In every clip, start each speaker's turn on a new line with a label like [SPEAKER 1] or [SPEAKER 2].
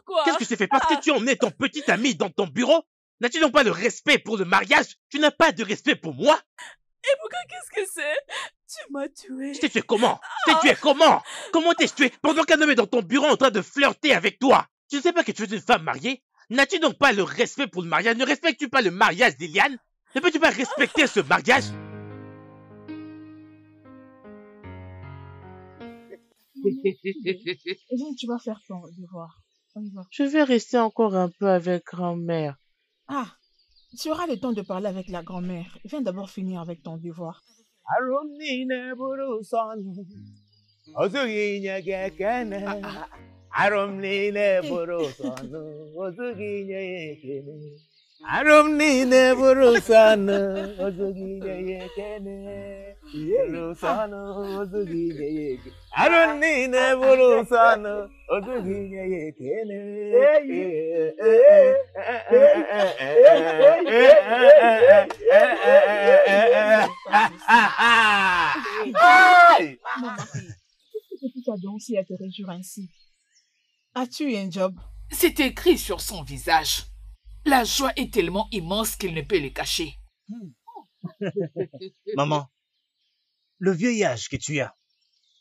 [SPEAKER 1] pourquoi?
[SPEAKER 2] Qu'est-ce que je t'ai fait? Parce que tu as emmené ton petit ami dans ton bureau? N'as-tu donc pas de respect pour le mariage? Tu n'as pas de respect pour moi?
[SPEAKER 1] Ebuka, qu'est-ce que c'est? Tu m'as tué.
[SPEAKER 2] Je t'ai tué comment? Je t'ai tué comment? Comment t'ai-je tué pendant qu'un homme est dans ton bureau en train de flirter avec toi? Tu ne sais pas que tu es une femme mariée? N'as-tu donc pas le respect pour le mariage? Ne respectes-tu pas le mariage d'Eliane? Ne peux-tu pas respecter ce mariage?
[SPEAKER 3] Viens, tu vas faire ton devoir. On y va.
[SPEAKER 4] Je vais rester encore un peu avec grand-mère.
[SPEAKER 3] Ah, tu auras le temps de parler avec la grand-mère. Viens d'abord finir avec ton devoir. Maman, qu'est-ce que tu as dansé à te réjouir ainsi? As-tu eu un job?
[SPEAKER 1] C'est écrit sur son visage. La joie est tellement immense qu'il ne peut le cacher.
[SPEAKER 5] Maman, le vieillage que tu as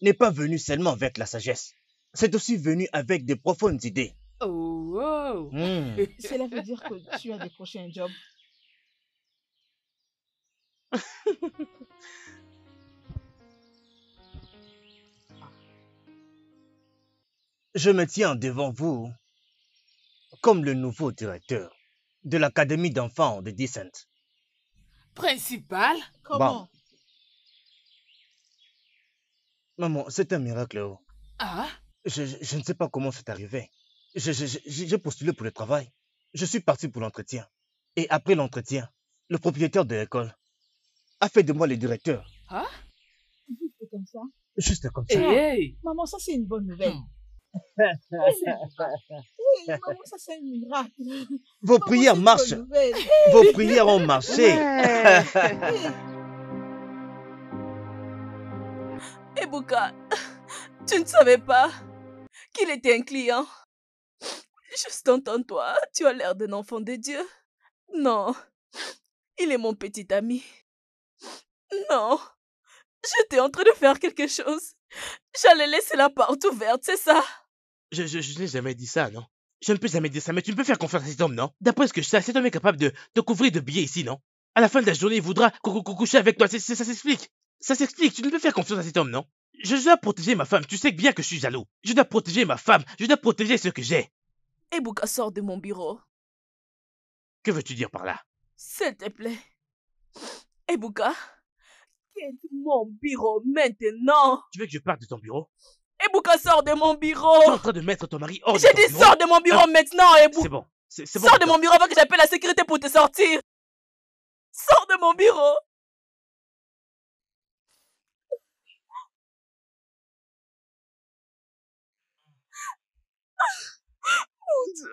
[SPEAKER 5] n'est pas venu seulement avec la sagesse. C'est aussi venu avec de profondes idées.
[SPEAKER 1] Oh, oh.
[SPEAKER 3] Cela veut dire que tu as décroché un job.
[SPEAKER 5] Je me tiens devant vous comme le nouveau directeur de l'académie d'enfants de Decent.
[SPEAKER 1] Principal?
[SPEAKER 3] Comment?
[SPEAKER 5] Maman, c'est un miracle. Oh.
[SPEAKER 1] Ah?
[SPEAKER 5] Je ne sais pas comment c'est arrivé. J'ai postulé pour le travail. Je suis parti pour l'entretien. Et après l'entretien, le propriétaire de l'école a fait de moi le directeur.
[SPEAKER 1] Ah?
[SPEAKER 3] Juste comme ça?
[SPEAKER 5] Juste comme ça.
[SPEAKER 1] Hey.
[SPEAKER 3] Maman, ça c'est une bonne nouvelle. Maman, ça c'est un miracle.
[SPEAKER 5] Vos prières marchent. Vos prières ont marché.
[SPEAKER 1] Ebuka, tu ne savais pas qu'il était un client. Juste entends-toi, tu as l'air d'un enfant de Dieu. Non, il est mon petit ami. Non, j'étais en train de faire quelque chose. J'allais laisser la porte ouverte, c'est ça?
[SPEAKER 2] Je n'ai jamais dit ça, non? Je ne peux jamais dire ça, mais tu ne peux faire confiance à cet homme, non? D'après ce que je sais, cet homme est capable de te couvrir de billets ici, non? À la fin de la journée, il voudra coucher avec toi, ça s'explique. Ça s'explique, tu ne peux faire confiance à cet homme, non? Je dois protéger ma femme, tu sais bien que je suis jaloux. Je dois protéger ma femme, je dois protéger ce que j'ai.
[SPEAKER 1] Ebuka, sors de mon bureau.
[SPEAKER 2] Que veux-tu dire par là?
[SPEAKER 1] S'il te plaît. Ebuka, quitte mon bureau maintenant.
[SPEAKER 2] Tu veux que je parte de ton bureau?
[SPEAKER 1] Ebuka, sors de mon bureau.
[SPEAKER 2] Tu es en train de mettre ton mari hors de ton
[SPEAKER 1] J'ai dit
[SPEAKER 2] bureau?
[SPEAKER 1] sors de mon bureau maintenant, Ebuka.
[SPEAKER 2] C'est bon, c'est bon.
[SPEAKER 1] Sors de mon bureau avant que j'appelle la sécurité pour te sortir. Sors de mon bureau. Mon Dieu.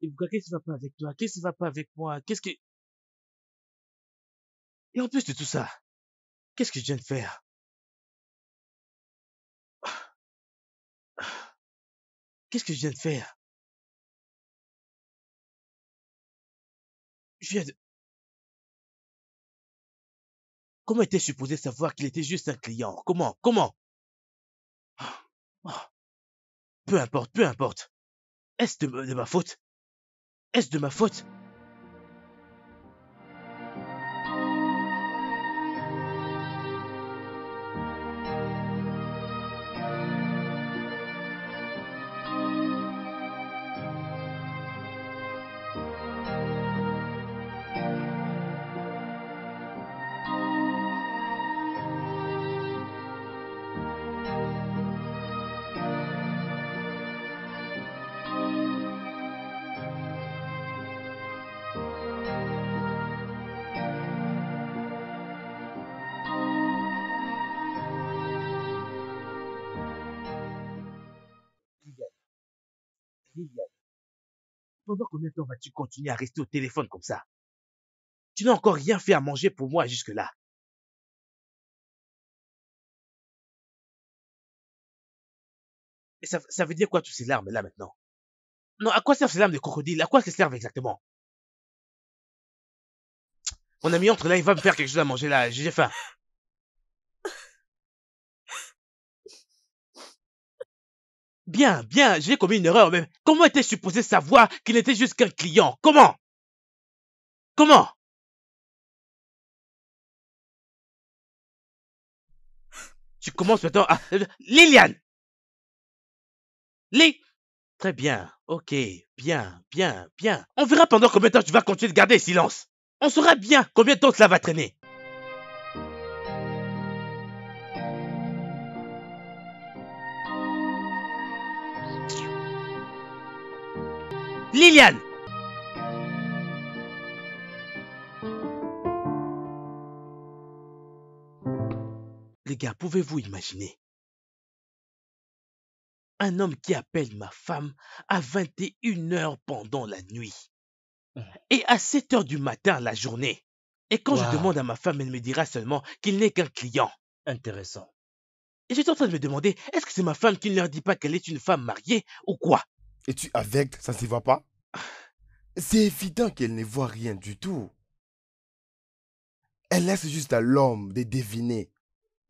[SPEAKER 2] Ibuka, qu'est-ce qui va pas avec toi? Qu'est-ce qui va pas avec moi? Qu'est-ce que... Et en plus de tout ça, qu'est-ce que je viens de faire? Qu'est-ce que je viens de faire? Je viens de... Comment était-je supposé savoir qu'il était juste un client? Comment? Ah, peu importe, peu importe. Est-ce de ma faute? Est-ce de ma faute? Liliane, pendant combien de temps vas-tu continuer à rester au téléphone comme ça? Tu n'as encore rien fait à manger pour moi jusque-là. Et ça veut dire quoi toutes ces larmes là maintenant? Non, à quoi servent ces larmes de crocodile? À quoi elles servent exactement? Mon ami entre là, il va me faire quelque chose à manger là, j'ai faim. Bien, bien, j'ai commis une erreur, mais comment était-je supposé savoir qu'il n'était juste qu'un client? Comment? Comment? Tu commences maintenant à... Liliane! Très bien, ok, bien, bien, bien. On verra pendant combien de temps tu vas continuer de garder le silence. On saura bien combien de temps cela va traîner. Liliane! Les gars, pouvez-vous imaginer? Un homme qui appelle ma femme à 21h pendant la nuit et à 7h du matin la journée. Et quand je
[SPEAKER 5] Waouh,
[SPEAKER 2] demande à ma femme, elle me dira seulement qu'il n'est qu'un client.
[SPEAKER 5] intéressant.
[SPEAKER 2] Et j'étais en train de me demander, est-ce que c'est ma femme qui ne leur dit pas qu'elle est une femme mariée ou quoi?
[SPEAKER 6] Es-tu aveugle, ça ne se voit pas? C'est évident qu'elle ne voit rien du tout. Elle laisse juste à l'homme de deviner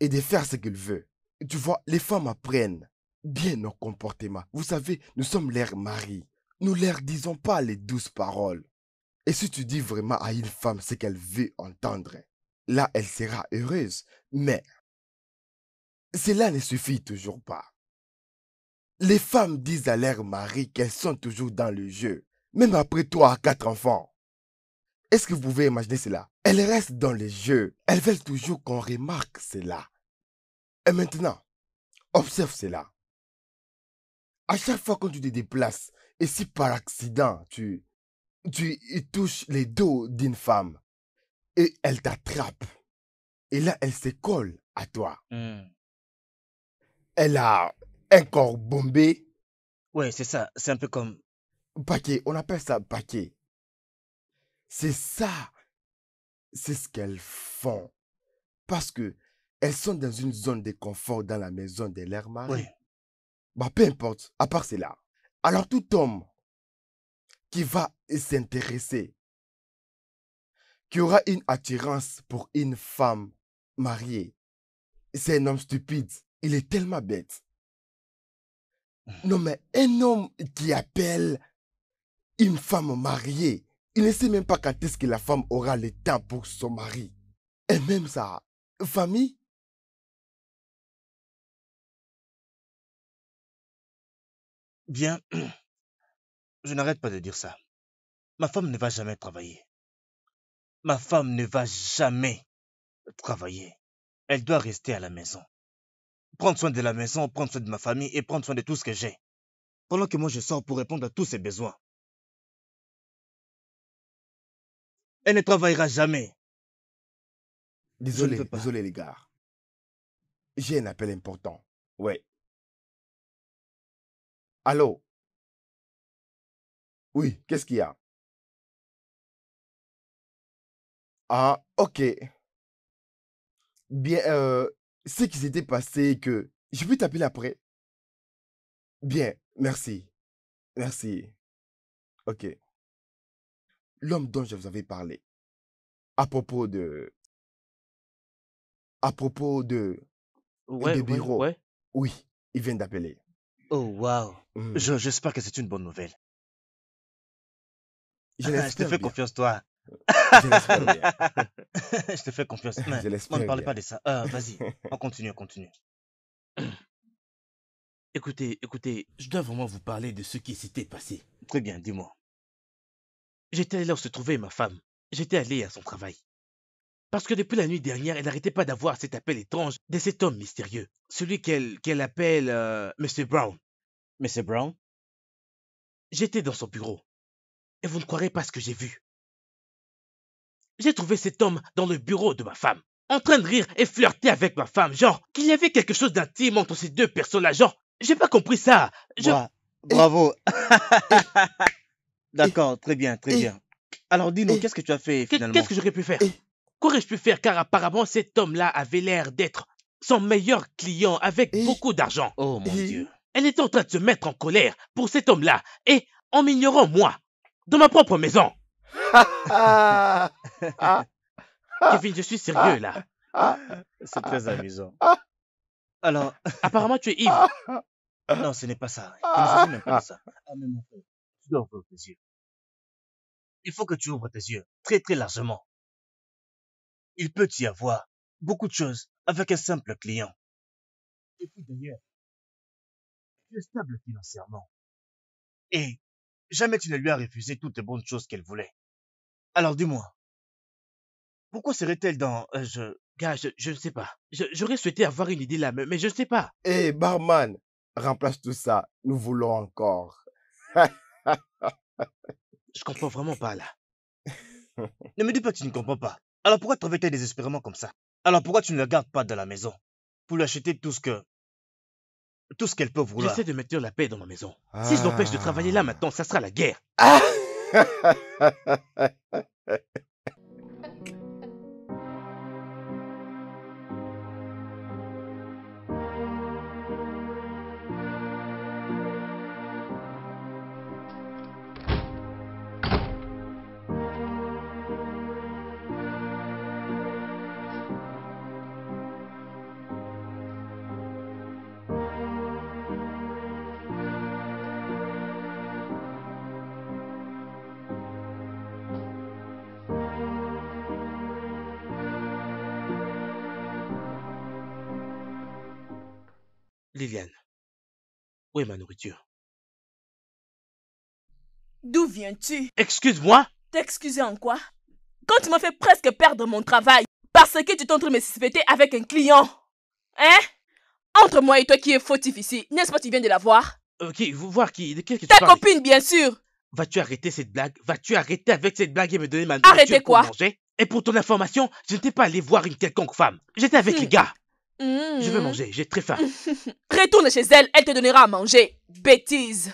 [SPEAKER 6] et de faire ce qu'il veut. Tu vois, les femmes apprennent bien nos comportements. Vous savez, nous sommes leurs maris. Nous leur disons pas les douces paroles. Et si tu dis vraiment à une femme ce qu'elle veut entendre, là, elle sera heureuse. Mais cela ne suffit toujours pas. Les femmes disent à leur mari qu'elles sont toujours dans le jeu, même après 3 à 4 enfants. Est-ce que vous pouvez imaginer cela? Elles restent dans le jeu. Elles veulent toujours qu'on remarque cela. Et maintenant, observe cela. À chaque fois que tu te déplaces, et si par accident tu touches les dos d'une femme, et elle t'attrape, et là elle se colle à toi. Elle a un corps bombé,
[SPEAKER 5] Ouais, c'est ça. C'est un peu comme...
[SPEAKER 6] paquet, on appelle ça paquet. C'est ça, c'est ce qu'elles font. Parce que elles sont dans une zone de confort dans la maison de leur mari.
[SPEAKER 5] Oui.
[SPEAKER 6] Bah, peu importe, à part cela. Alors tout homme qui va s'intéresser, qui aura une attirance pour une femme mariée, c'est un homme stupide. Il est tellement bête. Non, mais un homme qui appelle une femme mariée, il ne sait même pas quand est-ce que la femme aura le temps pour son mari. Et même sa famille.
[SPEAKER 5] Bien, je n'arrête pas de dire ça. Ma femme ne va jamais travailler. Ma femme ne va jamais travailler. Elle doit rester à la maison. Prendre soin de la maison, prendre soin de ma famille et prendre soin de tout ce que j'ai. Pendant que moi je sors pour répondre à tous ses besoins. Elle ne travaillera jamais. Je ne
[SPEAKER 6] Désolé,
[SPEAKER 5] veux pas.
[SPEAKER 6] désolé les gars. J'ai un appel important. Ouais. Allô? Oui, qu'est-ce qu'il y a? Ah, ok. Bien, ce qui s'était passé que... Je peux t'appeler après? Bien, merci. Merci. Ok. L'homme dont je vous avais parlé. À propos de... À propos de...
[SPEAKER 2] Ouais,
[SPEAKER 6] Des bureaux.
[SPEAKER 2] ouais.
[SPEAKER 6] Oui, il vient d'appeler.
[SPEAKER 5] Oh, wow.
[SPEAKER 6] Hmm,
[SPEAKER 5] J'espère que c'est une bonne nouvelle.
[SPEAKER 6] Je
[SPEAKER 5] Je te
[SPEAKER 6] l'espère
[SPEAKER 5] fais
[SPEAKER 6] bien.
[SPEAKER 5] confiance, toi.
[SPEAKER 6] Je l'espère bien.
[SPEAKER 5] Je te fais confiance. Mais
[SPEAKER 6] Je
[SPEAKER 5] on ne
[SPEAKER 6] l'espère
[SPEAKER 5] parle
[SPEAKER 6] bien.
[SPEAKER 5] pas de ça. Vas-y, on continue, on continue.
[SPEAKER 2] Écoutez, je dois vraiment vous parler de ce qui s'était passé.
[SPEAKER 5] Très bien, dis-moi.
[SPEAKER 2] J'étais allé là où se trouvait ma femme. J'étais allé à son travail. Parce que depuis la nuit dernière, elle n'arrêtait pas d'avoir cet appel étrange de cet homme mystérieux. Celui qu'elle appelle Monsieur Brown.
[SPEAKER 5] Monsieur Brown?
[SPEAKER 2] J'étais dans son bureau. Et vous ne croirez pas ce que j'ai vu. J'ai trouvé cet homme dans le bureau de ma femme, en train de rire et flirter avec ma femme. Genre, qu'il y avait quelque chose d'intime entre ces deux personnes-là. Genre, j'ai pas compris ça.
[SPEAKER 5] Bravo. D'accord, très bien, très bien. Alors dis-nous, qu'est-ce que tu as fait finalement?
[SPEAKER 2] Qu'est-ce que j'aurais pu faire?
[SPEAKER 6] Eh.
[SPEAKER 2] Qu'aurais-je pu faire? Car apparemment, cet homme-là avait l'air d'être son meilleur client avec
[SPEAKER 6] Eh.
[SPEAKER 2] beaucoup d'argent.
[SPEAKER 5] Oh mon Dieu.
[SPEAKER 2] Elle était en train de se mettre en colère pour cet homme-là et en m'ignorant moi, dans ma propre maison.
[SPEAKER 6] Ah, ah,
[SPEAKER 2] Kevin, je suis sérieux là.
[SPEAKER 5] C'est très amusant. Alors,
[SPEAKER 2] Apparemment, tu es ivre.
[SPEAKER 5] non, ce n'est pas ça. Il ne s'agit même pas de ça. Ah, mais mon frère, tu dois ouvrir tes yeux. Il faut que tu ouvres tes yeux très très largement. Il peut y avoir beaucoup de choses avec un simple client. Et puis d'ailleurs, tu es stable financièrement. Et jamais tu ne lui as refusé toutes les bonnes choses qu'elle voulait. Alors dis-moi, pourquoi serait-elle dans...
[SPEAKER 2] Gars, je ne sais pas. J'aurais souhaité avoir une idée là, mais je ne sais pas.
[SPEAKER 6] Eh, barman, remplace tout ça. Nous voulons encore.
[SPEAKER 2] Je comprends vraiment pas là.
[SPEAKER 5] Ne me dis pas que tu ne comprends pas. Alors pourquoi travailler désespérément comme ça? Alors pourquoi tu ne la gardes pas dans la maison pour lui acheter tout ce qu'elle peut vouloir?
[SPEAKER 2] J'essaie de maintenir la paix dans ma maison. Si je l'empêche de travailler là maintenant, ça sera la guerre.
[SPEAKER 6] Ah.
[SPEAKER 2] Liliane, où est ma nourriture?
[SPEAKER 1] D'où viens-tu?
[SPEAKER 2] Excuse-moi?
[SPEAKER 1] T'excuser en quoi? Quand tu m'as fait presque perdre mon travail parce que tu t'es en train de me suspecter avec un client. Hein? Entre moi et toi qui est fautif ici, n'est-ce pas tu viens de la voir?
[SPEAKER 2] Ok, vous voir qui? De qu'est-ce que tu
[SPEAKER 1] Ta
[SPEAKER 2] parles?
[SPEAKER 1] copine, bien sûr.
[SPEAKER 2] Vas-tu arrêter cette blague? Vas-tu arrêter avec cette blague et me donner ma nourriture
[SPEAKER 1] Arrêter
[SPEAKER 2] pour
[SPEAKER 1] quoi?
[SPEAKER 2] manger? Et pour ton information, je n'étais pas allé voir une quelconque femme. J'étais avec les gars. Je veux manger, j'ai très faim.
[SPEAKER 1] Retourne chez elle, elle te donnera à manger. Bêtise.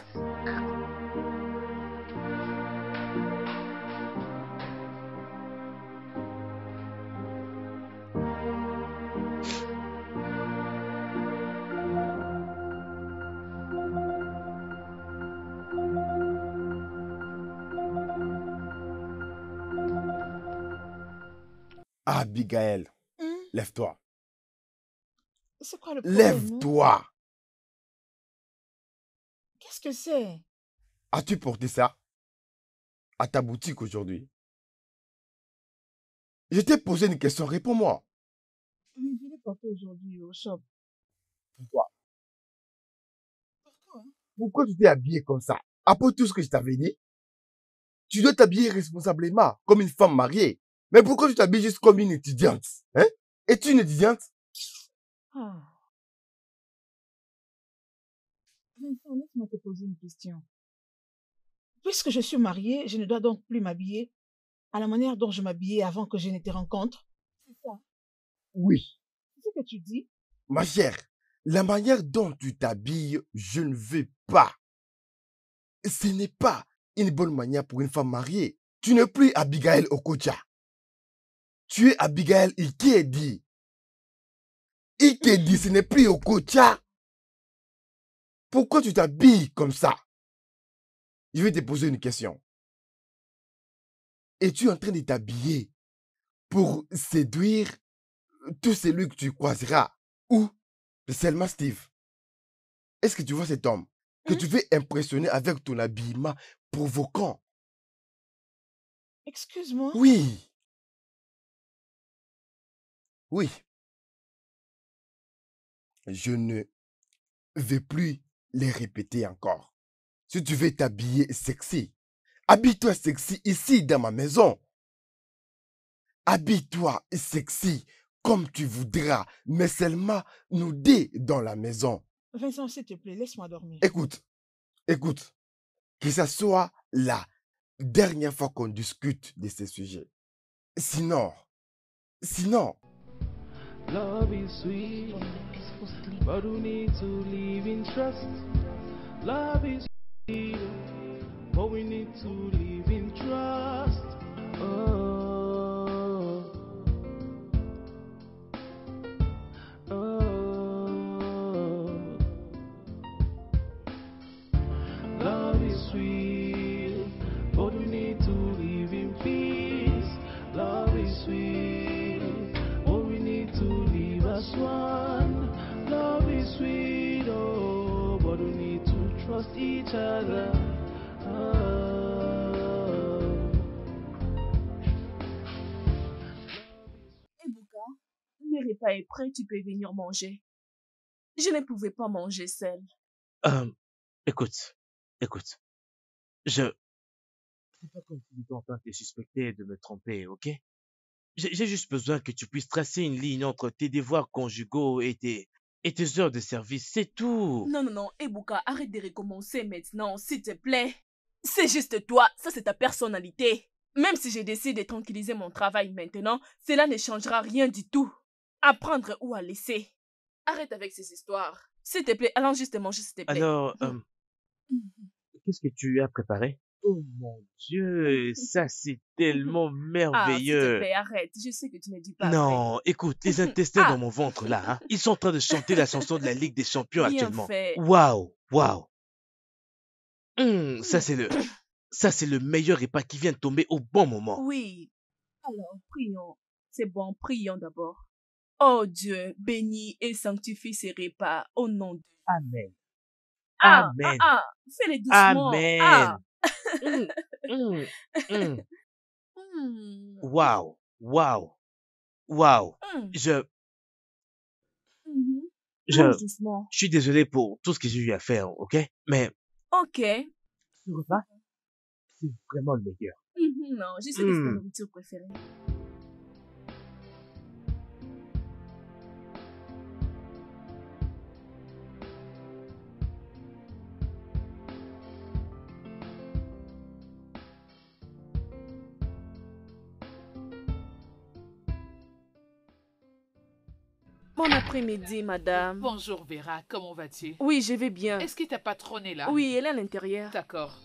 [SPEAKER 6] Abigail, lève-toi.
[SPEAKER 3] C'est quoi le problème? hein?
[SPEAKER 6] Lève-toi.
[SPEAKER 3] Qu'est-ce que c'est?
[SPEAKER 6] As-tu porté ça à ta boutique aujourd'hui? Je t'ai posé une question, réponds-moi.
[SPEAKER 3] Oui, je l'ai porté aujourd'hui au shop.
[SPEAKER 6] Pourquoi?
[SPEAKER 3] Pourquoi?
[SPEAKER 6] Pourquoi tu t'es habillé comme ça? Après tout ce que je t'avais dit, tu dois t'habiller responsablement, comme une femme mariée. Mais pourquoi tu t'habilles juste comme une étudiante? Hein? Es-tu une étudiante?
[SPEAKER 3] Ah. Vincent, laisse-moi te poser une question. Puisque je suis mariée, je ne dois donc plus m'habiller à la manière dont je m'habillais avant que je ne te rencontre. C'est ça.
[SPEAKER 6] Oui.
[SPEAKER 3] C'est ce que tu dis.
[SPEAKER 6] Ma chère, la manière dont tu t'habilles, je ne veux pas. Ce n'est pas une bonne manière pour une femme mariée. Tu n'es plus Abigail Okocha. Tu es Abigail Ikedi. Ikedi, ce n'est plus Okocha. Pourquoi tu t'habilles comme ça? Je vais te poser une question. Es-tu en train de t'habiller pour séduire tout celui que tu croiseras? Ou seulement Steve? Est-ce que tu vois cet homme que tu veux impressionner avec ton habillement provoquant?
[SPEAKER 3] Excuse-moi.
[SPEAKER 6] Oui. Oui. Je ne vais plus les répéter encore. Si tu veux t'habiller sexy, habille-toi sexy ici dans ma maison. Habille-toi sexy comme tu voudras, mais seulement nous deux dans la maison.
[SPEAKER 3] Vincent, s'il te plaît, laisse-moi dormir.
[SPEAKER 6] Écoute, que ce soit la dernière fois qu'on discute de ces sujets. Sinon,
[SPEAKER 7] Love is sweet, but we need to live in trust. Love is But we need to live in trust. Oh, oh. Love is sweet, but we need to live in peace. Love is sweet, but we need to live as one. Love is sweet, oh, but we need to trust each other.
[SPEAKER 1] Ebuka, le repas est prêt, tu peux venir manger. Je ne pouvais pas manger seule.
[SPEAKER 2] Écoute, écoute. C'est pas comme si j'étais en train de te suspecter de me tromper, ok? J'ai juste besoin que tu puisses tracer une ligne entre tes devoirs conjugaux et tes heures de service, c'est tout.
[SPEAKER 1] Non, Ebuka, arrête de recommencer maintenant, s'il te plaît. C'est juste toi, ça c'est ta personnalité. Même si je décide de tranquilliser mon travail maintenant, cela ne changera rien du tout. À prendre ou à laisser. Arrête avec ces histoires. S'il te plaît, allons juste manger, s'il te plaît.
[SPEAKER 2] Alors, qu'est-ce que tu as préparé? Oh mon Dieu, ça c'est tellement
[SPEAKER 1] Ah, s'il te
[SPEAKER 2] merveilleux.
[SPEAKER 1] plaît, arrête. Je sais que tu ne dis pas vrai.
[SPEAKER 2] Non, écoute, les intestins dans
[SPEAKER 1] Ah,
[SPEAKER 2] mon ventre là, hein, ils sont en train de chanter la chanson de la Ligue des Champions
[SPEAKER 1] bien
[SPEAKER 2] actuellement.
[SPEAKER 1] fait.
[SPEAKER 2] Waouh, waouh. Ça
[SPEAKER 1] Hmm.
[SPEAKER 2] c'est le meilleur repas qui vient de tomber au bon moment.
[SPEAKER 1] Oui. Alors, prions. C'est bon, prions d'abord. Oh Dieu, bénis et sanctifie ces repas au nom de...
[SPEAKER 2] Amen.
[SPEAKER 1] Ah,
[SPEAKER 2] Amen.
[SPEAKER 1] fais-les doucement.
[SPEAKER 2] Amen.
[SPEAKER 1] Ah.
[SPEAKER 2] Hum, hum, hum.
[SPEAKER 1] Hmm.
[SPEAKER 2] Waouh, waouh, waouh.
[SPEAKER 1] Hmm.
[SPEAKER 2] Je,
[SPEAKER 1] Mhm.
[SPEAKER 2] je,
[SPEAKER 1] Mange doucement.
[SPEAKER 2] je suis désolé pour tout ce que j'ai eu à faire, ok? Mais
[SPEAKER 1] Ok.
[SPEAKER 2] ce repas, c'est vraiment le meilleur.
[SPEAKER 1] Non, je sais que c'est ta
[SPEAKER 2] Hum.
[SPEAKER 1] nourriture préférée. Bon après-midi, madame.
[SPEAKER 8] Bonjour Vera, comment vas-tu?
[SPEAKER 1] Oui, je vais bien.
[SPEAKER 8] Est-ce que ta patronne est là?
[SPEAKER 1] Oui, elle est à l'intérieur.
[SPEAKER 8] D'accord.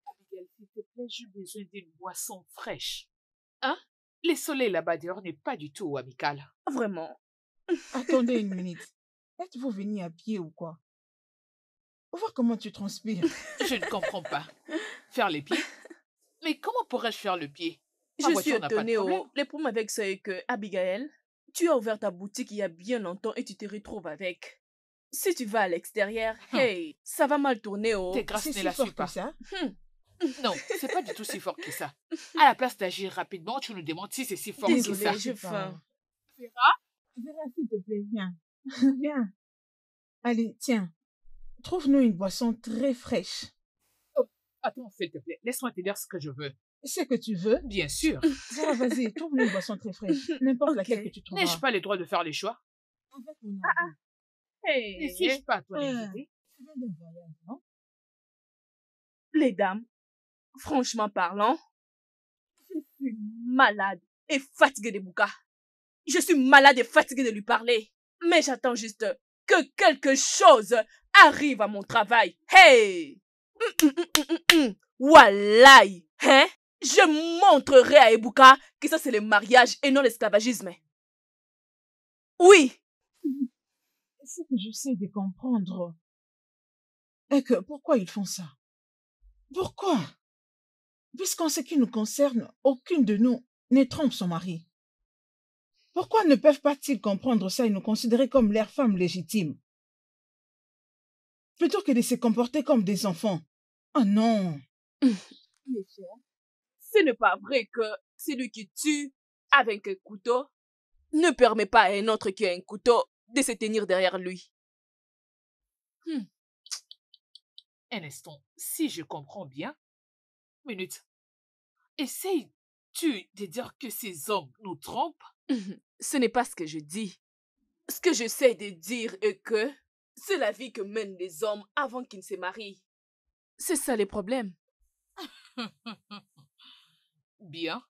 [SPEAKER 8] Abigail, s'il te plaît, j'ai besoin d'une boisson fraîche. Hein? Le soleil là-bas dehors n'est pas du tout amical.
[SPEAKER 1] Vraiment.
[SPEAKER 3] Attendez une minute. Êtes-vous venu à pied ou quoi? Vois comment tu transpires.
[SPEAKER 8] Je ne comprends pas. Faire les pieds? Mais comment pourrais-je faire le pied? Ma
[SPEAKER 1] Je suis
[SPEAKER 8] voiture n'a pas de
[SPEAKER 1] étonnée.
[SPEAKER 8] problème.
[SPEAKER 1] Le problème avec ça est que, Abigail, tu as ouvert ta boutique il y a bien longtemps et tu te retrouves avec. Si tu vas à l'extérieur, hey, ça va mal tourner.
[SPEAKER 8] Tes grâces
[SPEAKER 3] C'est
[SPEAKER 8] ne
[SPEAKER 3] si
[SPEAKER 8] la
[SPEAKER 3] fort
[SPEAKER 8] suivent
[SPEAKER 3] que
[SPEAKER 8] pas.
[SPEAKER 3] ça?
[SPEAKER 8] Non, c'est pas du tout si fort que ça. À la place d'agir rapidement, tu nous demandes si c'est si fort que ça.
[SPEAKER 1] Désolée, j'ai faim.
[SPEAKER 3] Vera, s'il te plaît, viens. Viens. Allez, tiens. Trouve-nous une boisson très fraîche.
[SPEAKER 8] Attends, s'il te plaît, laisse-moi te dire ce que je veux.
[SPEAKER 3] C'est que tu veux.
[SPEAKER 8] Bien sûr.
[SPEAKER 3] Vera, vas-y, trouve-nous une boisson très fraîche. N'importe
[SPEAKER 1] Ok.
[SPEAKER 3] laquelle que tu trouveras.
[SPEAKER 8] N'ai-je pas le droit de faire les choix?
[SPEAKER 3] Avec mon avis.
[SPEAKER 1] Hey,
[SPEAKER 8] Ne suis-je pas ton
[SPEAKER 3] Euh.
[SPEAKER 8] invité?
[SPEAKER 3] Tu viens d'un voyage, non?
[SPEAKER 1] les dames, franchement parlant, je suis malade et fatiguée de Bouka. Je suis malade et fatiguée de lui parler. Mais j'attends juste que quelque chose arrive à mon travail. Hey! Wallahi! Hein? Je montrerai à Ebuka que ça c'est le mariage et non l'esclavagisme. Oui!
[SPEAKER 3] Ce que j'essaie de comprendre est que pourquoi ils font ça? Pourquoi? Puisqu'en ce qui nous concerne, aucune de nous ne trompe son mari. Pourquoi ne peuvent pas-ils comprendre ça et nous considérer comme leurs femmes légitimes? Plutôt que de se comporter comme des enfants. Oh non!
[SPEAKER 1] Mes chers, ce n'est pas vrai que celui qui tue avec un couteau ne permet pas à un autre qui a un couteau de se tenir derrière lui.
[SPEAKER 8] Un instant, si je comprends bien. Minute. Essayes-tu de dire que ces hommes nous trompent?
[SPEAKER 1] Ce n'est pas ce que je dis. Ce que j'essaie de dire est que c'est la vie que mènent les hommes avant qu'ils ne se marient. C'est ça le problème.
[SPEAKER 8] Bien,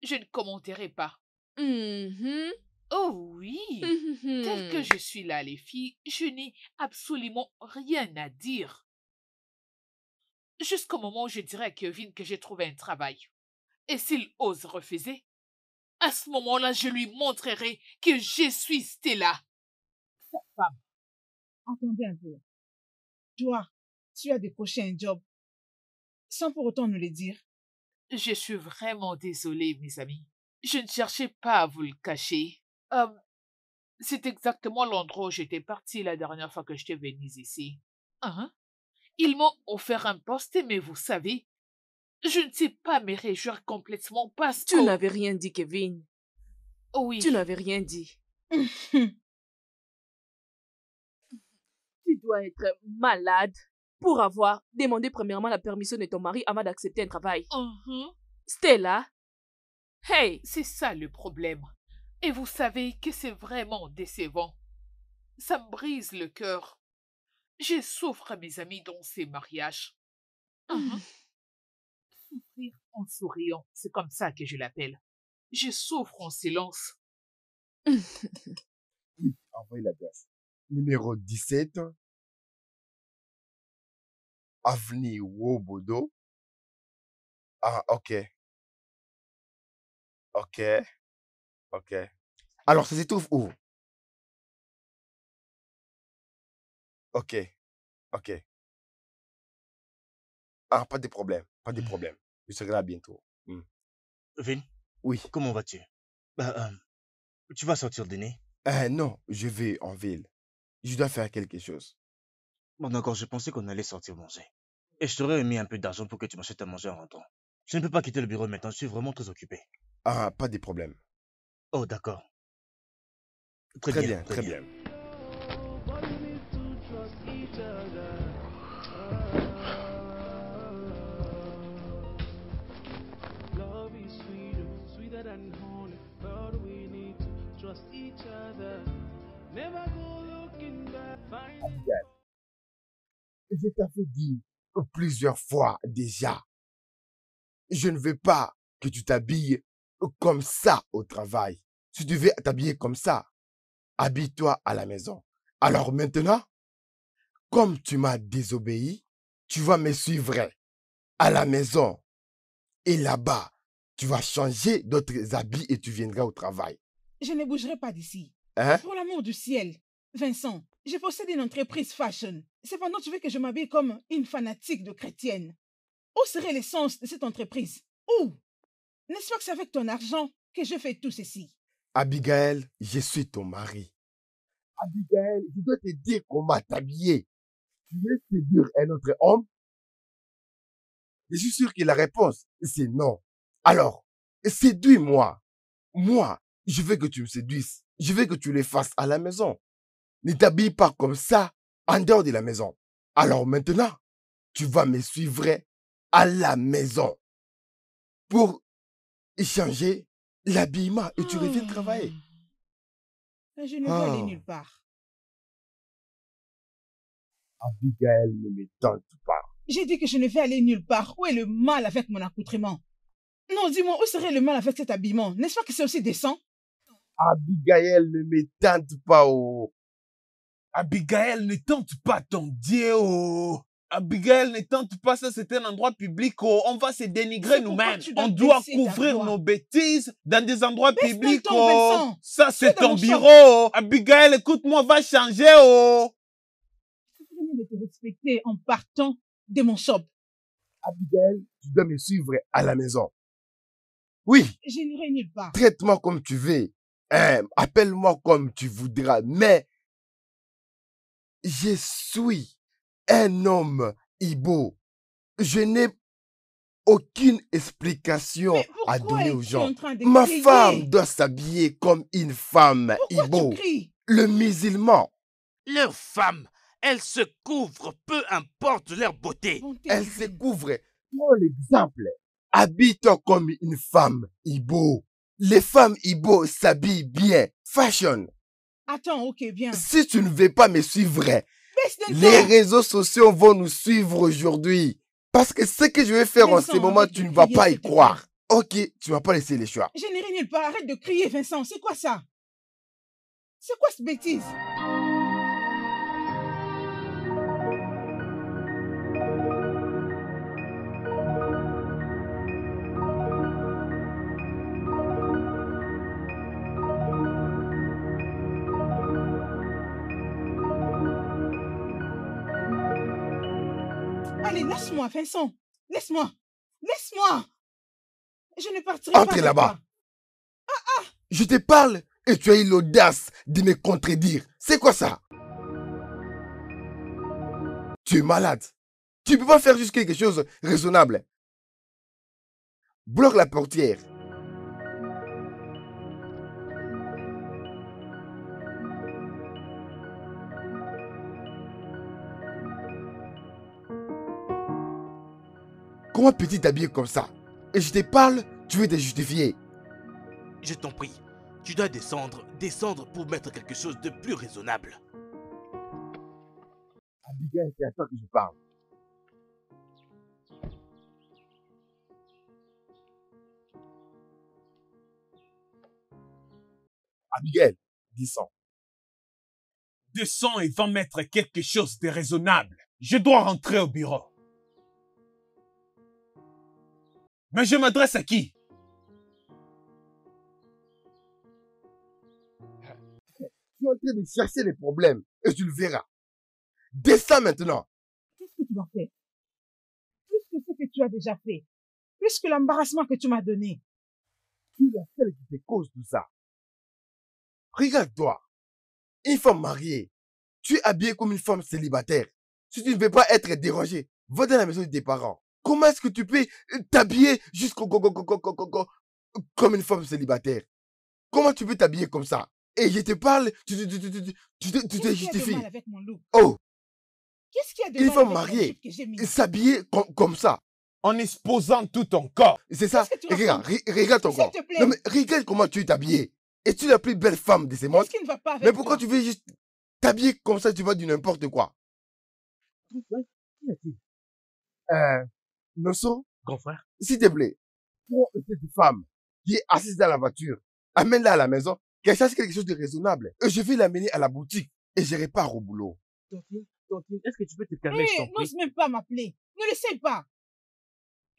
[SPEAKER 8] je ne commenterai pas.
[SPEAKER 1] Mhm.
[SPEAKER 8] Oh oui, tel que je suis là, les filles, je n'ai absolument rien à dire. Jusqu'au moment où je dirai à Kevin que j'ai trouvé un travail. Et s'il ose refuser, à ce moment-là, je lui montrerai que je suis Stella. Cette femme.
[SPEAKER 3] Attendez un peu. Toi, tu as décroché un job sans pour autant nous le dire.
[SPEAKER 8] Je suis vraiment désolée, mes amis. Je ne cherchais pas à vous le cacher. C'est exactement l'endroit où j'étais partie la dernière fois que j'étais venue ici. Hein? Ils m'ont offert un poste, mais vous savez, je ne sais pas me réjouir complètement parce que...
[SPEAKER 1] Tu n'avais rien dit, Kevin.
[SPEAKER 8] Oui.
[SPEAKER 1] Tu n'avais rien dit. Tu dois être malade pour avoir demandé premièrement la permission de ton mari avant d'accepter un travail. Stella, hey,
[SPEAKER 8] C'est ça le problème. Et vous savez que c'est vraiment décevant. Ça me brise le cœur. Je souffre, mes amis, dans ces mariages. Souffrir en souriant, c'est comme ça que je l'appelle. Je souffre en silence.
[SPEAKER 6] Oui, envoyez l'adresse. Numéro 17, avenue Wobodo. Ah, ok. Ok. Ok. Alors, ça se trouve où? Ok. Ok. Ah, pas de problème. Pas de problème. Je serai là bientôt.
[SPEAKER 5] Vin,
[SPEAKER 6] Oui.
[SPEAKER 5] comment vas-tu? Tu vas sortir le dîner?
[SPEAKER 6] Non, je vais en ville. Je dois faire quelque chose.
[SPEAKER 5] Bon, d'accord, je pensais qu'on allait sortir manger. Et je t'aurais mis un peu d'argent pour que tu m'achètes à manger en rentrant. Je ne peux pas quitter le bureau maintenant, je suis vraiment très occupé.
[SPEAKER 6] Ah, pas de problème.
[SPEAKER 5] Oh, d'accord.
[SPEAKER 6] Très bien, très bien.
[SPEAKER 7] But we need to trust each other. Love is sweeter, sweeter than honey. But we need to trust each other. Never go looking back. Find
[SPEAKER 6] Je t'avais dit plusieurs fois déjà, je ne veux pas que tu t'habilles comme ça au travail. Si tu veux t'habiller comme ça, habille-toi à la maison. Alors maintenant, comme tu m'as désobéi, tu vas me suivre à la maison. Et là-bas, tu vas changer d'autres habits et tu viendras au travail.
[SPEAKER 3] Je ne bougerai pas d'ici.
[SPEAKER 6] Hein?
[SPEAKER 3] Pour l'amour du ciel. Vincent, je possède une entreprise fashion. Cependant, tu veux que je m'habille comme une fanatique de chrétienne. Où serait l'essence de cette entreprise? Où? N'est-ce pas que c'est avec ton argent que je fais tout ceci?
[SPEAKER 6] Abigail, je suis ton mari. Abigail, je dois te dire comment t'habiller. Tu veux séduire un autre homme? Je suis sûr que la réponse, c'est non. Alors, séduis-moi. Moi, je veux que tu me séduises. Je veux que tu le fasses à la maison. Ne t'habille pas comme ça en dehors de la maison. Alors maintenant, tu vas me suivre à la maison pour échanger l'habillement et tu reviens travailler.
[SPEAKER 3] Je ne veux aller nulle part.
[SPEAKER 6] Abigail ne me tente pas.
[SPEAKER 3] J'ai dit que je ne vais aller nulle part. Où est le mal avec mon accoutrement? Non, dis-moi, où serait le mal avec cet habillement? N'est-ce pas que c'est aussi décent?
[SPEAKER 6] Abigail ne me tente pas. Oh.
[SPEAKER 9] Abigail, ne tente pas ton Dieu. Oh. Abigail, ne tente pas ça, c'est un endroit public. Oh. On va se dénigrer
[SPEAKER 3] C'est pourquoi
[SPEAKER 9] nous-mêmes.
[SPEAKER 3] tu dois
[SPEAKER 9] On doit
[SPEAKER 3] baisser ta
[SPEAKER 9] couvrir
[SPEAKER 3] voix.
[SPEAKER 9] nos bêtises dans des endroits
[SPEAKER 3] Baisse
[SPEAKER 9] publics.
[SPEAKER 3] ton ton,
[SPEAKER 9] Oh.
[SPEAKER 3] Vincent.
[SPEAKER 9] Ça, c'est
[SPEAKER 3] C'est dans
[SPEAKER 9] ton
[SPEAKER 3] mon
[SPEAKER 9] bureau.
[SPEAKER 3] champ.
[SPEAKER 9] Oh. Abigail, écoute-moi, va changer. Oh.
[SPEAKER 3] Tu viens de te respecter en partant de mon shop.
[SPEAKER 6] Abigail, tu dois me suivre à la maison. Oui,
[SPEAKER 3] Je n'irai nulle part.
[SPEAKER 6] traite-moi comme tu veux. Appelle-moi comme tu voudras. Mais je suis un homme Ibo. Je n'ai aucune explication
[SPEAKER 3] Mais
[SPEAKER 6] à
[SPEAKER 3] pourquoi
[SPEAKER 6] donner aux
[SPEAKER 3] es-tu
[SPEAKER 6] gens.
[SPEAKER 3] en train de
[SPEAKER 6] Ma
[SPEAKER 3] crier?
[SPEAKER 6] femme doit s'habiller comme une femme
[SPEAKER 3] Pourquoi
[SPEAKER 6] Ibo.
[SPEAKER 3] tu cries?
[SPEAKER 6] Le musulman,
[SPEAKER 2] Leurs femmes, elles se couvrent, peu importe leur beauté.
[SPEAKER 3] Bonté
[SPEAKER 6] elle se
[SPEAKER 3] divine.
[SPEAKER 6] couvre. Prends l'exemple. Habille-toi comme une femme Ibo. Les femmes Ibo s'habillent bien. Fashion.
[SPEAKER 3] Attends, ok, bien.
[SPEAKER 6] Si tu ne veux pas me suivre,
[SPEAKER 3] Baisse d'un
[SPEAKER 6] les
[SPEAKER 3] ton.
[SPEAKER 6] réseaux sociaux vont nous suivre aujourd'hui. Parce que ce que je vais faire en ce
[SPEAKER 3] Vincent,
[SPEAKER 6] moment,
[SPEAKER 3] arrête
[SPEAKER 6] tu
[SPEAKER 3] de
[SPEAKER 6] ne vas
[SPEAKER 3] crier,
[SPEAKER 6] pas
[SPEAKER 3] s'il
[SPEAKER 6] y
[SPEAKER 3] te plaît.
[SPEAKER 6] croire. Ok, tu m'as pas laissé les choix.
[SPEAKER 3] Je n'irai nulle part. Arrête de crier, Vincent. C'est quoi ça? C'est quoi cette bêtise? Allez, laisse-moi, Vincent. Laisse-moi. Laisse-moi. Je ne partirai pas
[SPEAKER 6] Entre
[SPEAKER 3] avec
[SPEAKER 6] là-bas.
[SPEAKER 3] toi.
[SPEAKER 6] Je te parle et tu as eu l'audace de me contredire. C'est quoi ça? Tu es malade. Tu peux pas faire juste quelque chose de raisonnable. Bloque la portière. Comment peux-tu t'habiller comme ça? Et je te parle, tu veux te justifier.
[SPEAKER 2] Je t'en prie, tu dois descendre pour mettre quelque chose de plus raisonnable.
[SPEAKER 6] Abigail, c'est à toi que je parle. Abigail, descends.
[SPEAKER 9] Descends et va mettre quelque chose de raisonnable. Je dois rentrer au bureau. Mais je m'adresse à qui?
[SPEAKER 6] Tu es en train de chercher les problèmes et tu le verras. Descends maintenant.
[SPEAKER 3] Qu'est-ce que tu vas faire? Plus que ce que tu as déjà fait. Plus que l'embarrassement que tu m'as donné.
[SPEAKER 6] Tu es la seule qui te cause tout ça. Regarde-toi. Une femme mariée. Tu es habillée comme une femme célibataire. Si tu ne veux pas être dérangé, va dans la maison de tes parents. Comment est-ce que tu peux t'habiller comme une femme célibataire? Comment tu peux t'habiller comme ça? Et je te parle, tu te
[SPEAKER 3] Qu'est-ce qu'il y a de
[SPEAKER 6] justifies.
[SPEAKER 3] mal avec mon look?
[SPEAKER 6] Oh,
[SPEAKER 3] Qu'est-ce qu'il y a de
[SPEAKER 6] une
[SPEAKER 3] mal
[SPEAKER 6] femme
[SPEAKER 3] avec la
[SPEAKER 6] mariée,
[SPEAKER 3] jupe que j'ai mise?
[SPEAKER 6] s'habiller comme ça.
[SPEAKER 9] En exposant tout ton corps.
[SPEAKER 6] C'est ça?
[SPEAKER 3] Qu'est-ce que tu
[SPEAKER 6] Regarde,
[SPEAKER 3] racontes?
[SPEAKER 6] regarde ton
[SPEAKER 3] S'il
[SPEAKER 6] corps.
[SPEAKER 3] te plaît.
[SPEAKER 6] Non mais regarde comment tu es habillée. Es-tu la plus belle femme de ce monde?
[SPEAKER 3] Qu'est-ce qui ne va pas avec
[SPEAKER 6] Mais pourquoi
[SPEAKER 3] toi?
[SPEAKER 6] tu veux juste t'habiller comme ça, tu vas du n'importe quoi? Nosso,
[SPEAKER 2] Grand frère,
[SPEAKER 6] s'il te plaît, prends cette femme qui est assise dans la voiture, amène-la à la maison, qu'elle cherche quelque chose de raisonnable. Et je vais l'amener à la boutique et je repars au boulot.
[SPEAKER 2] Tontine, est-ce que tu peux te calmer, je t'en prie?
[SPEAKER 3] N'ose même pas m'appeler. Ne le sais pas.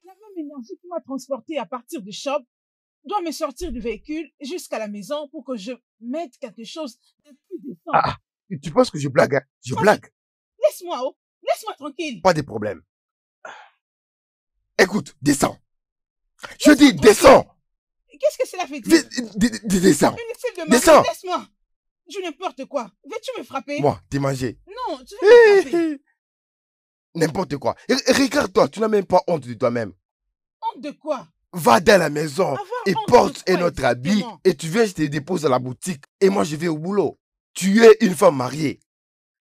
[SPEAKER 3] La même énergie qui m'a transporté à partir du shop doit me sortir du véhicule jusqu'à la maison pour que je mette quelque chose de plus décent.
[SPEAKER 6] Ah, tu penses que je blague, hein? Je
[SPEAKER 3] Tranquille.
[SPEAKER 6] blague.
[SPEAKER 3] Laisse-moi, oh. Laisse-moi tranquille.
[SPEAKER 6] Pas de problème. Écoute, descends. Je dis, descends.
[SPEAKER 3] Qu'est-ce que cela veut dire?
[SPEAKER 6] Descends.
[SPEAKER 3] Inutile de
[SPEAKER 6] Descends.
[SPEAKER 3] m'appeler. Laisse-moi. Je n'importe quoi. Veux-tu me frapper?
[SPEAKER 6] Moi, t'es mangé.
[SPEAKER 3] Non, tu veux me frapper.
[SPEAKER 6] N'importe quoi. Regarde-toi, tu n'as même pas honte de toi-même.
[SPEAKER 3] Honte de quoi?
[SPEAKER 6] Va dans la maison
[SPEAKER 3] Avoir
[SPEAKER 6] et
[SPEAKER 3] honte
[SPEAKER 6] porte
[SPEAKER 3] de
[SPEAKER 6] un
[SPEAKER 3] quoi
[SPEAKER 6] autre habit
[SPEAKER 3] exactement?
[SPEAKER 6] et tu viens, je te dépose à la boutique et moi je vais au boulot. Tu es une femme mariée.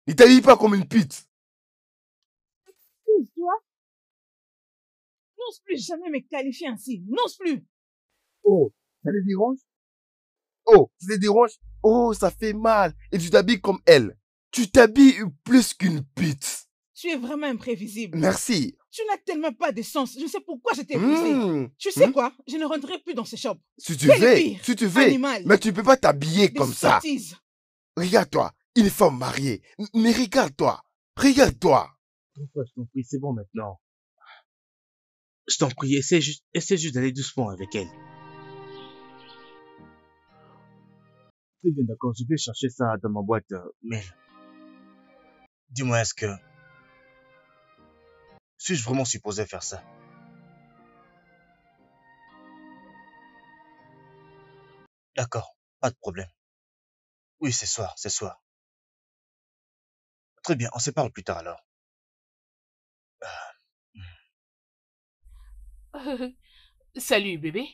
[SPEAKER 6] Ne t'habille pas comme une pute.
[SPEAKER 3] Excuse-toi. N'ose plus jamais me qualifier ainsi. N'ose plus.
[SPEAKER 6] Oh, ça te dérange? Oh, ça te dérange? Oh, ça fait mal. Et tu t'habilles comme elle. Tu t'habilles plus qu'une pute.
[SPEAKER 3] Tu es vraiment imprévisible.
[SPEAKER 6] Merci.
[SPEAKER 3] Tu n'as tellement pas de sens. Je sais pourquoi je t'ai épousé.
[SPEAKER 6] Mmh.
[SPEAKER 3] Tu sais quoi? Je ne rentrerai plus dans ce shop.
[SPEAKER 6] Si tu
[SPEAKER 3] Quel
[SPEAKER 6] veux,
[SPEAKER 3] pire
[SPEAKER 6] si tu veux.
[SPEAKER 3] animal.
[SPEAKER 6] Mais tu ne peux pas t'habiller
[SPEAKER 3] Des
[SPEAKER 6] comme ça.
[SPEAKER 3] sottises.
[SPEAKER 6] Regarde-toi, une femme mariée. Mais regarde-toi. Regarde-toi.
[SPEAKER 2] Grand frère, je t'en prie, c'est bon maintenant. Je t'en prie, essaie juste d'aller doucement avec elle. Très bien, d'accord, je vais chercher ça dans ma boîte mail.
[SPEAKER 5] Dis-moi, suis-je vraiment supposé faire ça? D'accord, pas de problème. Oui, c'est soir, c'est soir. Très bien, on se parle plus tard alors.
[SPEAKER 8] Salut, bébé.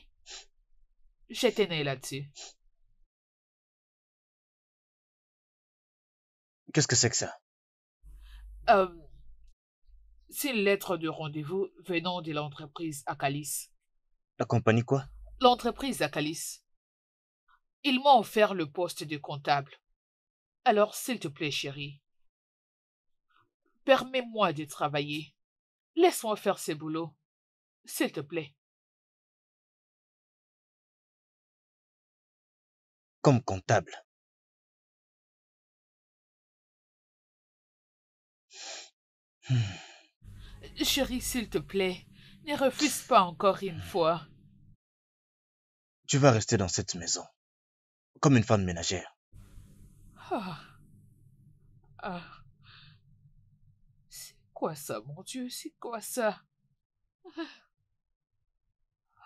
[SPEAKER 8] J'étais née là-dessus.
[SPEAKER 5] Qu'est-ce que c'est que ça?
[SPEAKER 8] Euh, c'est une lettre de rendez-vous venant de l'entreprise Acalis.
[SPEAKER 5] La compagnie quoi?
[SPEAKER 8] L'entreprise Acalis. Ils m'ont offert le poste de comptable. Alors, s'il te plaît, chérie, permets-moi de travailler. Laisse-moi faire ce boulot. S'il te plaît.
[SPEAKER 5] comme comptable.
[SPEAKER 8] Chérie, s'il te plaît, ne refuse pas encore une fois.
[SPEAKER 5] Tu vas rester dans cette maison, comme une femme ménagère.
[SPEAKER 8] Ah, ah. C'est quoi ça, mon Dieu? C'est quoi ça?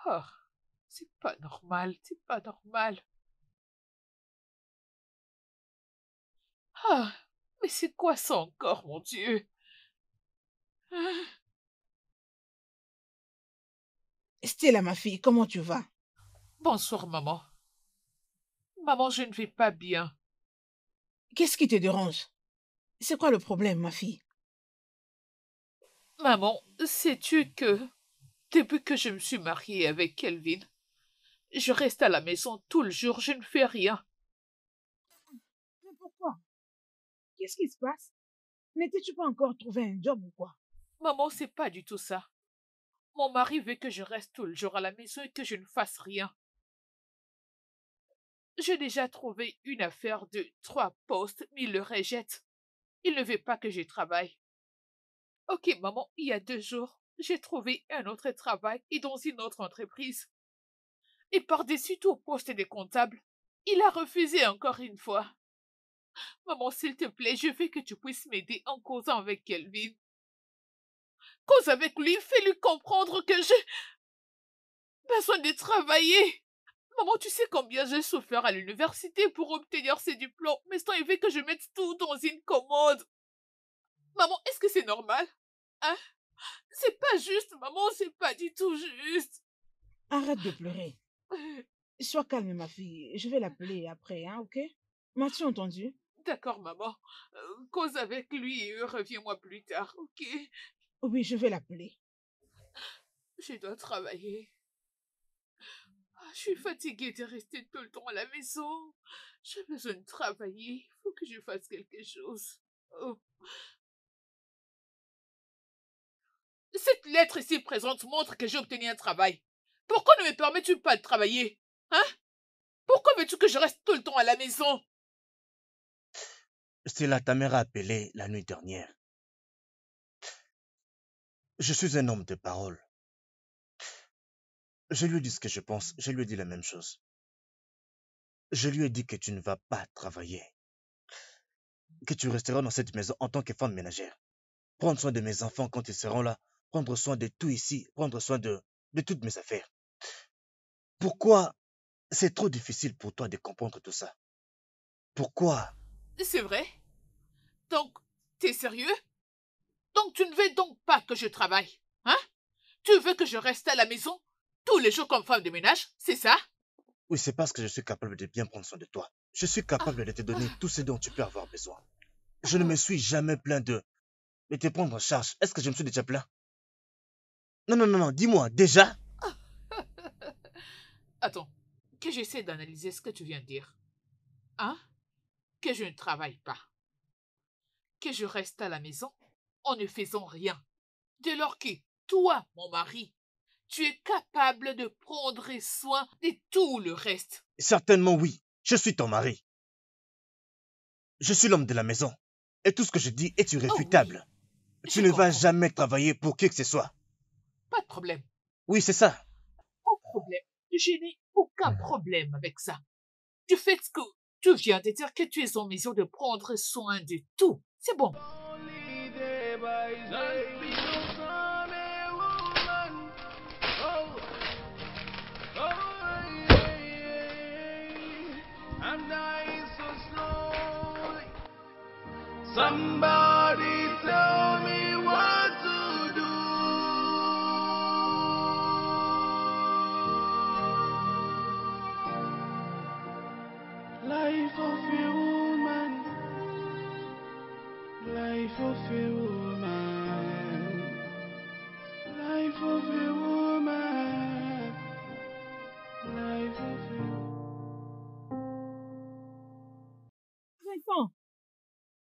[SPEAKER 8] Ah, c'est pas normal, c'est pas normal. Ah, mais c'est quoi ça encore, mon Dieu? Ah,
[SPEAKER 3] Stella, ma fille, comment tu vas?
[SPEAKER 8] bonsoir, maman. Maman, je ne vais pas bien.
[SPEAKER 3] Qu'est-ce qui te dérange? C'est quoi le problème, ma fille?
[SPEAKER 8] Maman, sais-tu que depuis que je me suis mariée avec Kelvin, je reste à la maison tout le jour, je ne fais rien.
[SPEAKER 3] Mais pourquoi? Qu'est-ce qui se passe? N'étais-tu pas encore trouvé un job ou quoi?
[SPEAKER 8] Maman, c'est pas du tout ça. Mon mari veut que je reste tout le jour à la maison et que je ne fasse rien. J'ai déjà trouvé une affaire de 3 postes, mais il le rejette. Il ne veut pas que je travaille. Ok, maman, il y a 2 jours, j'ai trouvé un autre travail et dans une autre entreprise. Et par-dessus tout au poste des comptables, il a refusé encore une fois. Maman, s'il te plaît, je veux que tu puisses m'aider en causant avec Kelvin. Cause avec lui, fais-lui comprendre que j'ai besoin de travailler. Maman, tu sais combien j'ai souffert à l'université pour obtenir ces diplômes, mais il veut que je mette tout dans une commode. Maman, est-ce que c'est normal? Hein? C'est pas juste, maman, c'est pas du tout juste.
[SPEAKER 3] Arrête de pleurer. Sois calme, ma fille. Je vais l'appeler après, hein, ok? M'as-tu entendu?
[SPEAKER 8] D'accord, maman. Cause avec lui et reviens-moi plus tard, ok?
[SPEAKER 3] Oui, je vais l'appeler.
[SPEAKER 8] Je dois travailler. Je suis fatiguée de rester tout le temps à la maison. J'ai besoin de travailler. Il faut que je fasse quelque chose. Oh. Cette lettre ici présente montre que j'ai obtenu un travail. Pourquoi ne me permets-tu pas de travailler? Hein? Pourquoi veux-tu que je reste tout le temps à la maison?
[SPEAKER 5] Stella, ta mère a appelé la nuit dernière. Je suis un homme de parole. Je lui ai dit ce que je pense. Je lui ai dit la même chose. Je lui ai dit que tu ne vas pas travailler. Que tu resteras dans cette maison en tant que femme ménagère. Prendre soin de mes enfants quand ils seront là. Prendre soin de tout ici. Prendre soin de toutes mes affaires. Pourquoi c'est trop difficile pour toi de comprendre tout ça? Pourquoi?
[SPEAKER 8] C'est vrai? Donc, t'es sérieux? Donc tu ne veux donc pas que je travaille, hein? Tu veux que je reste à la maison tous les jours comme femme de ménage, c'est ça?
[SPEAKER 5] Oui, c'est parce que je suis capable de bien prendre soin de toi. Je suis capable de te donner tout ce dont tu peux avoir besoin. Je ne me suis jamais plaint de te prendre en charge. Est-ce que je me suis déjà plaint? Non, non, non, non, dis-moi, déjà?
[SPEAKER 8] Attends, que j'essaie d'analyser ce que tu viens de dire. Hein? Que je ne travaille pas. Que je reste à la maison en ne faisant rien. Dès lors que toi, mon mari, tu es capable de prendre soin de tout le reste.
[SPEAKER 5] Certainement oui, je suis ton mari. Je suis l'homme de la maison. Et tout ce que je dis est irréfutable.
[SPEAKER 8] Oui,
[SPEAKER 5] Tu
[SPEAKER 8] je
[SPEAKER 5] ne vas
[SPEAKER 8] comprends.
[SPEAKER 5] jamais travailler pour qui que ce soit.
[SPEAKER 8] Pas de problème.
[SPEAKER 5] Oui, c'est ça.
[SPEAKER 8] Pas de problème. Je n'ai aucun problème avec ça. Du fait que tu viens de dire que tu es en mesure de prendre soin de tout. C'est bon.
[SPEAKER 7] Only day by day. Just become a woman. Oh, oh, yeah. I'm dying so slowly. Somebody tell me what to do. Life of a woman. Life of a woman. Life of a woman. Life of a
[SPEAKER 3] Vincent!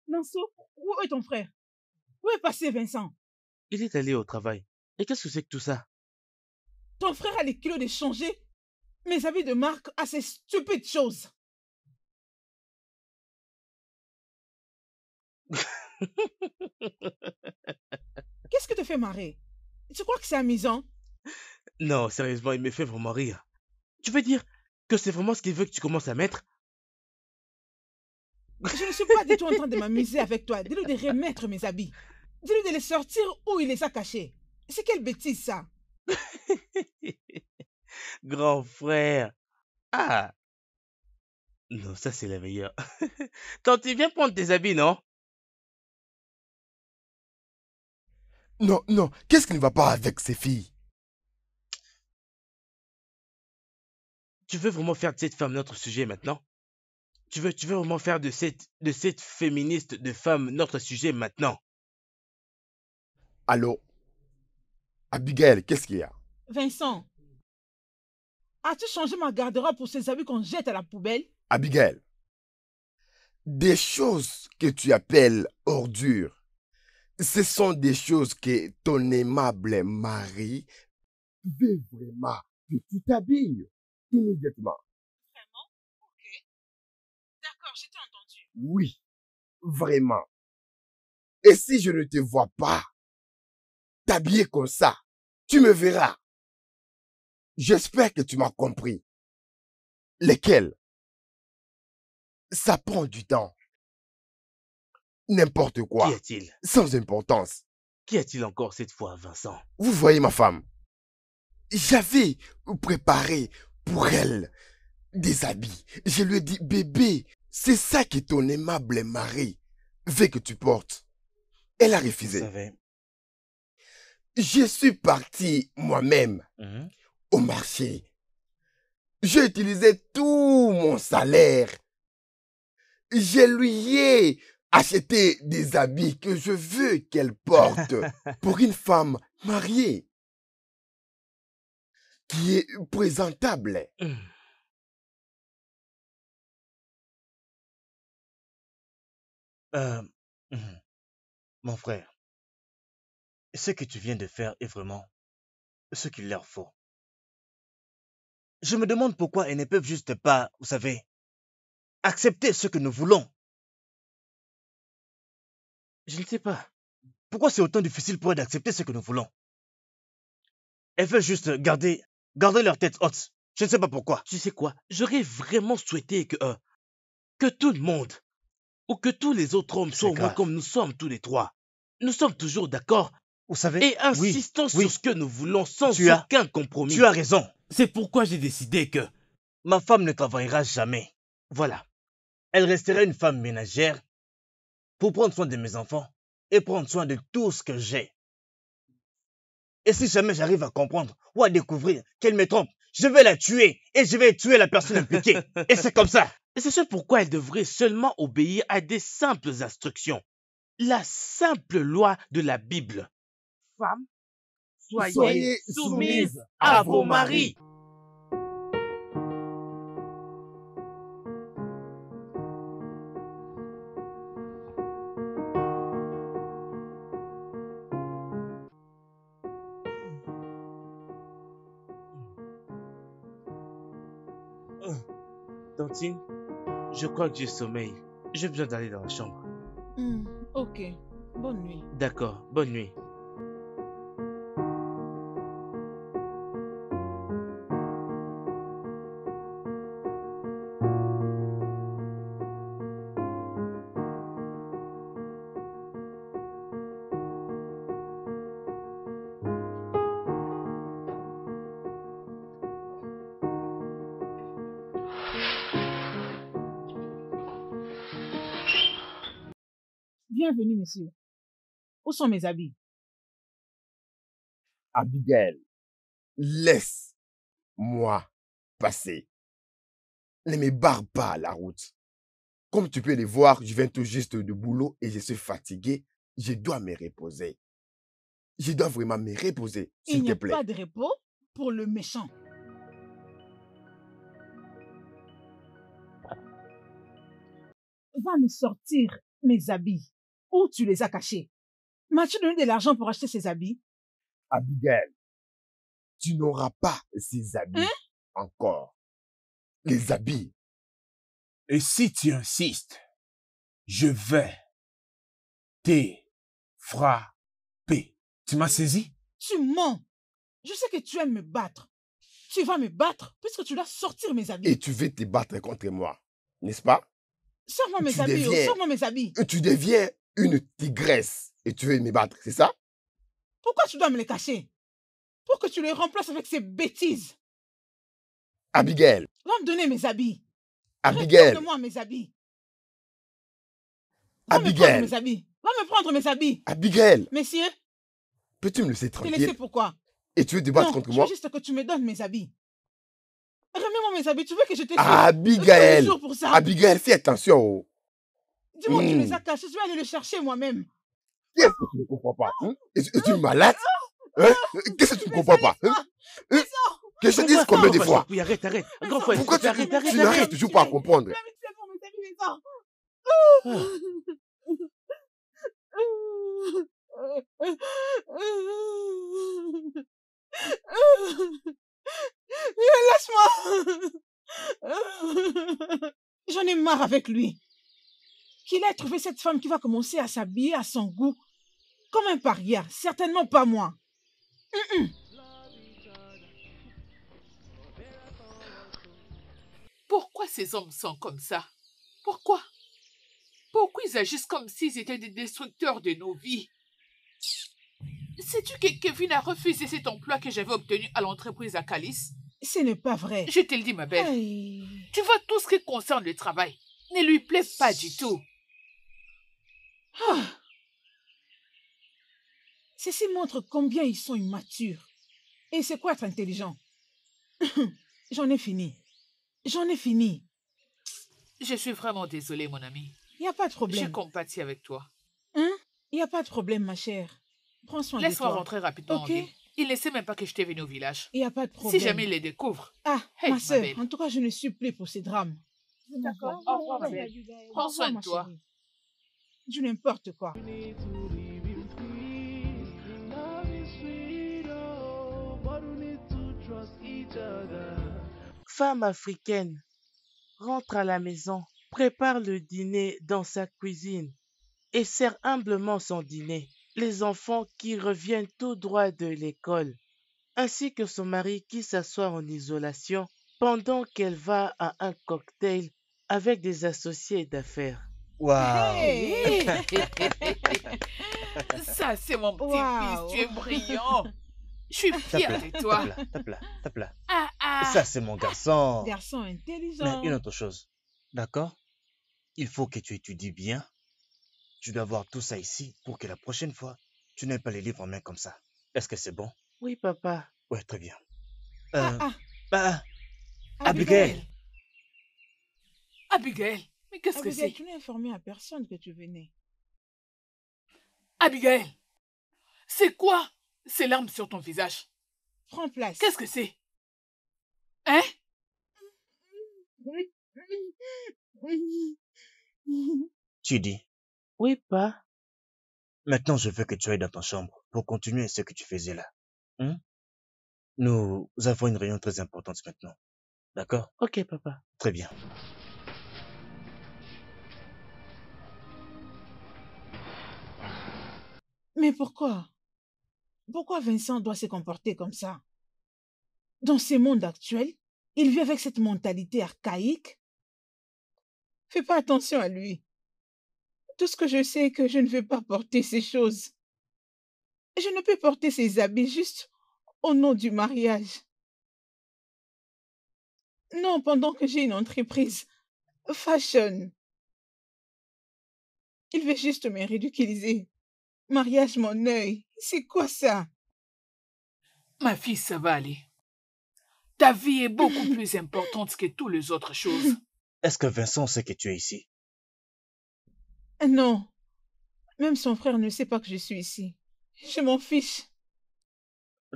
[SPEAKER 3] Nanso, où est ton frère? Où est passé Vincent?
[SPEAKER 2] Il est allé au travail. Et qu'est-ce que c'est que tout ça?
[SPEAKER 3] Ton frère a les kilos de changer mes habits de marque à ces stupides choses. Qu'est-ce que te fait marrer? Tu crois que c'est amusant?
[SPEAKER 2] Non, sérieusement, il me fait vraiment rire. Tu veux dire que c'est vraiment ce qu'il veut que tu commences à mettre?
[SPEAKER 3] Je ne suis pas du tout en train de m'amuser avec toi. Dis-lui de remettre mes habits. Dis-lui de les sortir où il les a cachés. C'est quelle bêtise ça?
[SPEAKER 2] Grand frère. Ah, non, ça c'est la meilleure. Quand tu viens prendre tes habits, non?
[SPEAKER 6] Non, non, qu'est-ce qui ne va pas avec ces filles?
[SPEAKER 2] Tu veux vraiment faire de cette femme notre sujet maintenant? Tu veux vraiment faire de cette féministe de femme notre sujet maintenant?
[SPEAKER 6] Allô? Abigail, qu'est-ce qu'il y a?
[SPEAKER 3] Vincent, as-tu changé ma garde-robe pour ces habits qu'on jette à la poubelle?
[SPEAKER 6] Abigail, des choses que tu appelles ordures, ce sont des choses que ton aimable mari veut vraiment que tu t'habilles immédiatement.
[SPEAKER 3] Vraiment? Ok. D'accord, j'ai tout entendu.
[SPEAKER 6] Oui, vraiment. Et si je ne te vois pas t'habiller comme ça, tu me verras. J'espère que tu m'as compris. Lesquels? Ça prend du temps. N'importe
[SPEAKER 2] Qu'y
[SPEAKER 6] quoi,
[SPEAKER 2] a-t-il?
[SPEAKER 6] sans importance.
[SPEAKER 2] Qu'y a-t-il encore cette fois, Vincent?
[SPEAKER 6] Vous voyez ma femme, j'avais préparé pour elle des habits. Je lui ai dit, bébé, c'est ça que ton aimable mari veut que tu portes. Elle a
[SPEAKER 5] Vous
[SPEAKER 6] refusé.
[SPEAKER 5] savez,
[SPEAKER 6] Je suis parti moi-même au marché. J'ai utilisé tout mon salaire. Je lui ai acheté des habits que je veux qu'elle porte pour une femme mariée qui est présentable.
[SPEAKER 2] Hum.
[SPEAKER 5] euh, mon frère, ce que tu viens de faire est vraiment ce qu'il leur faut. Je me demande pourquoi elles ne peuvent juste pas, vous savez, accepter ce que nous voulons.
[SPEAKER 2] Je ne sais pas.
[SPEAKER 5] Pourquoi c'est autant difficile pour elles d'accepter ce que nous voulons? Elles veulent juste garder leur tête haute. Je ne sais pas pourquoi.
[SPEAKER 2] Tu sais quoi? J'aurais vraiment souhaité que tout le monde, ou que tous les autres hommes soient
[SPEAKER 5] C'est
[SPEAKER 2] au moins
[SPEAKER 5] grave.
[SPEAKER 2] comme nous sommes tous les trois. Nous sommes toujours d'accord
[SPEAKER 5] Vous savez,
[SPEAKER 2] et insistons
[SPEAKER 5] oui,
[SPEAKER 2] sur ce que nous voulons sans
[SPEAKER 5] Tu as-
[SPEAKER 2] aucun compromis.
[SPEAKER 5] tu as raison.
[SPEAKER 2] C'est pourquoi j'ai décidé que,
[SPEAKER 5] Ma femme ne travaillera jamais.
[SPEAKER 2] voilà,
[SPEAKER 5] Elle restera une femme ménagère pour prendre soin de mes enfants et prendre soin de tout ce que j'ai. Et si jamais j'arrive à comprendre ou à découvrir qu'elle me trompe, je vais la tuer et je vais tuer la personne impliquée. Et c'est comme ça.
[SPEAKER 2] et c'est ce pourquoi elle devrait seulement obéir à des simples instructions. La simple loi de la Bible. Femmes,
[SPEAKER 6] Soyez soumises à vos maris.
[SPEAKER 2] Tantine, je crois que j'ai sommeil. J'ai besoin d'aller dans la chambre.
[SPEAKER 3] Ok. Bonne nuit.
[SPEAKER 2] D'accord, bonne nuit.
[SPEAKER 3] Bienvenue, monsieur. Où sont mes habits?
[SPEAKER 6] Abigail, laisse-moi passer. Ne me barre pas la route. Comme tu peux le voir, je viens tout juste de boulot et je suis fatigué. Je dois me reposer. Je dois vraiment me reposer,
[SPEAKER 3] Il
[SPEAKER 6] s'il
[SPEAKER 3] n'y
[SPEAKER 6] te
[SPEAKER 3] a
[SPEAKER 6] plaît.
[SPEAKER 3] pas de repos pour le méchant. Va me sortir mes habits. Où tu les as cachés? M'as-tu donné de l'argent pour acheter ces habits?
[SPEAKER 6] Abigail, tu n'auras pas ces habits encore. Les habits.
[SPEAKER 9] Et si tu insistes, je vais t'ai frappé. Tu m'as saisi?
[SPEAKER 3] Tu mens. Je sais que tu aimes me battre. Tu vas me battre puisque tu dois sortir mes habits.
[SPEAKER 6] Et tu veux te battre contre moi, n'est-ce pas?
[SPEAKER 3] Sors-moi mes
[SPEAKER 6] Tu
[SPEAKER 3] habits,
[SPEAKER 6] deviens-
[SPEAKER 3] sors-moi mes habits.
[SPEAKER 6] Tu deviens une tigresse et tu veux me battre, c'est ça?
[SPEAKER 3] Pourquoi tu dois me les cacher? Pour que tu les remplaces avec ces bêtises.
[SPEAKER 6] Abigail,
[SPEAKER 3] Va me donner mes habits.
[SPEAKER 6] Abigail,
[SPEAKER 3] Donne-moi mes habits. Va me prendre
[SPEAKER 6] Abigail,
[SPEAKER 3] mes habits. Va me prendre mes habits.
[SPEAKER 6] Abigail,
[SPEAKER 3] Messieurs,
[SPEAKER 6] peux-tu me laisser
[SPEAKER 3] te laisser
[SPEAKER 6] tranquille?
[SPEAKER 3] pourquoi?
[SPEAKER 6] Et tu veux te battre
[SPEAKER 3] Non,
[SPEAKER 6] contre
[SPEAKER 3] je
[SPEAKER 6] moi?
[SPEAKER 3] veux juste que tu me donnes mes habits. Remets-moi mes habits. Tu veux que je te
[SPEAKER 6] Abigail,
[SPEAKER 3] tous les jours pour ça.
[SPEAKER 6] Abigail, fais attention. Oh.
[SPEAKER 3] Dis-moi que tu les as cachés. Je vais aller le chercher moi-même.
[SPEAKER 6] Qu'est-ce que tu ne comprends pas? Hein? Es-tu malade? Hein? Qu'est-ce que tu ne comprends pas? Hein? Hein? Que je te dise combien de fois?
[SPEAKER 2] Oui, arrête. Grand frère,
[SPEAKER 6] Pourquoi tu
[SPEAKER 2] arrête.
[SPEAKER 6] n'arrives toujours pas à comprendre?
[SPEAKER 3] C'est bon, mes habits, mes sors. Lâche-moi. J'en ai marre avec lui. Qu'il ait trouvé cette femme qui va commencer à s'habiller à son goût. Comme un paria, certainement pas moi.
[SPEAKER 8] Pourquoi ces hommes sont comme ça? Pourquoi? Pourquoi ils agissent comme s'ils étaient des destructeurs de nos vies? Sais-tu que Kevin a refusé cet emploi que j'avais obtenu à l'entreprise à Calice?
[SPEAKER 3] Ce n'est pas vrai.
[SPEAKER 8] Je te le dis, ma belle.
[SPEAKER 3] Aïe.
[SPEAKER 8] Tu vois, tout ce qui concerne le travail ne lui plaît pas du tout.
[SPEAKER 3] Ceci montre combien ils sont immatures. Et c'est quoi être intelligent? J'en ai fini. J'en ai fini.
[SPEAKER 8] Je suis vraiment désolée, mon ami.
[SPEAKER 3] Il n'y a pas de
[SPEAKER 8] Je
[SPEAKER 3] problème.
[SPEAKER 8] compatis avec toi.
[SPEAKER 3] Hein? Il n'y a pas de problème, ma chère. Prends soin de toi.
[SPEAKER 8] Laisse-moi rentrer rapidement.
[SPEAKER 3] Ok.
[SPEAKER 8] en ville. Il ne sait même pas que je t'ai venu au village.
[SPEAKER 3] Il n'y a pas de problème.
[SPEAKER 8] Si jamais il les découvre.
[SPEAKER 3] Ah,
[SPEAKER 8] Hey,
[SPEAKER 3] ma
[SPEAKER 8] ma
[SPEAKER 3] soeur,
[SPEAKER 8] belle.
[SPEAKER 3] en tout cas, je ne suis plus pour ces drames.
[SPEAKER 8] D'accord. Au revoir, ma belle. Prends soin de toi.
[SPEAKER 3] Du n'importe quoi.
[SPEAKER 7] We need to live in peace. Love is sweet, oh, but we need to trust each other.
[SPEAKER 4] Femme africaine, rentre à la maison, prépare le dîner dans sa cuisine et sert humblement son dîner. Les enfants qui reviennent tout droit de l'école, ainsi que son mari qui s'assoit en isolation pendant qu'elle va à un cocktail avec des associés d'affaires.
[SPEAKER 5] Waouh!
[SPEAKER 3] Hey!
[SPEAKER 8] Ça, c'est mon petit
[SPEAKER 3] Wow.
[SPEAKER 8] fils. Tu es brillant. Je suis fière de toi.
[SPEAKER 5] Tape là.
[SPEAKER 8] Ah, ah.
[SPEAKER 5] Ça, c'est mon garçon.
[SPEAKER 3] Garçon
[SPEAKER 5] Mais
[SPEAKER 3] intelligent.
[SPEAKER 5] une autre chose, d'accord? Il faut que tu étudies bien. Tu dois avoir tout ça ici pour que la prochaine fois, tu n'aies pas les livres en main comme ça. Est-ce que c'est bon?
[SPEAKER 4] Oui, papa.
[SPEAKER 5] Ouais, très bien.
[SPEAKER 3] Ah,
[SPEAKER 5] Bah, Abigail.
[SPEAKER 8] Abigail, mais qu'est-ce que
[SPEAKER 3] Abigail,
[SPEAKER 8] c'est?
[SPEAKER 3] tu n'as informé à personne que tu venais.
[SPEAKER 8] Abigail, c'est quoi ces larmes sur ton visage?
[SPEAKER 3] Prends place.
[SPEAKER 8] Qu'est-ce que c'est? Hein?
[SPEAKER 5] Tu dis,
[SPEAKER 4] Oui, pas.
[SPEAKER 5] maintenant je veux que tu ailles dans ton chambre pour continuer ce que tu faisais là. Hein? Nous avons une réunion très importante maintenant. D'accord?
[SPEAKER 4] Ok, papa.
[SPEAKER 5] Très bien.
[SPEAKER 3] Mais pourquoi? Pourquoi Vincent doit se comporter comme ça? Dans ce monde actuel, il vit avec cette mentalité archaïque. Fais pas attention à lui. Tout ce que je sais est que je ne veux pas porter ces choses. Je ne peux porter ces habits juste au nom du mariage. Non, pendant que j'ai une entreprise fashion. Il veut juste me ridiculiser. Mariage, mon œil. C'est quoi ça?
[SPEAKER 8] Ma fille, ça va aller. Ta vie est beaucoup plus importante que toutes les autres choses.
[SPEAKER 5] Est-ce que Vincent sait que tu es ici?
[SPEAKER 3] Non. Même son frère ne sait pas que je suis ici. Je m'en fiche.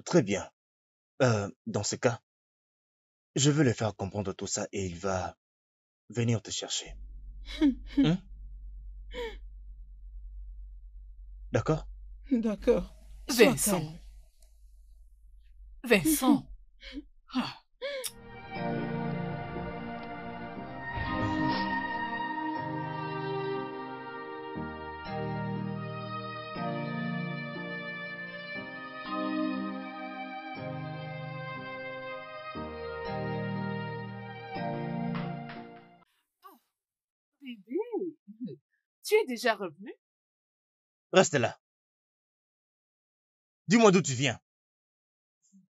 [SPEAKER 5] Très bien. Dans ce cas, je veux le faire comprendre tout ça et il va venir te chercher. Hein? D'accord?
[SPEAKER 3] D'accord. Sois
[SPEAKER 8] Vincent.
[SPEAKER 3] calme.
[SPEAKER 8] Vincent. Ah. Tu es déjà revenu?
[SPEAKER 5] Reste là. Dis-moi d'où tu viens.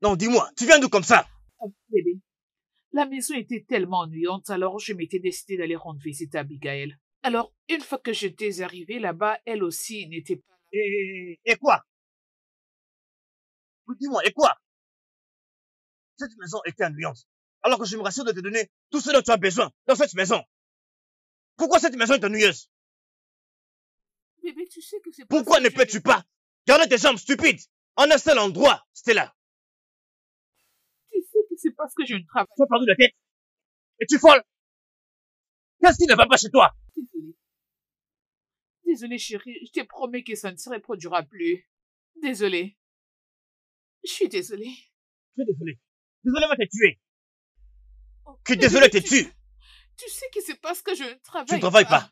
[SPEAKER 5] Non, dis-moi, tu viens d'où comme ça?
[SPEAKER 8] Bébé, la maison était tellement ennuyante, alors je m'étais décidé d'aller rendre visite à Abigail. Alors, une fois que j'étais arrivée là-bas, elle aussi n'était pas...
[SPEAKER 5] Et quoi? Dis-moi, et quoi? Cette maison était ennuyante. Alors que je me rassure de te donner tout ce dont tu as besoin dans cette maison. Pourquoi cette maison est ennuyeuse?
[SPEAKER 8] Bébé, tu sais que c'est pas
[SPEAKER 5] Pourquoi
[SPEAKER 8] ce
[SPEAKER 5] ne
[SPEAKER 8] que je
[SPEAKER 5] peux-tu
[SPEAKER 8] veux.
[SPEAKER 5] pas garder tes jambes stupides en un seul endroit, Stella?
[SPEAKER 8] Tu sais que c'est parce que je ne travaille
[SPEAKER 5] Tu as perdu la tête? Es-tu folle? Qu'est-ce qui ne va pas chez toi?
[SPEAKER 8] pas. Désolée. Désolée, chérie, je t'ai promis que ça ne se reproduira plus. Désolée. Je suis désolée.
[SPEAKER 5] Je suis désolé. Désolé va te tuer.
[SPEAKER 8] Oh,
[SPEAKER 5] Je suis
[SPEAKER 8] bébé,
[SPEAKER 5] désolé, t'es tu.
[SPEAKER 8] Tu sais que c'est parce que je ne travaille
[SPEAKER 5] Tu ne travailles pas.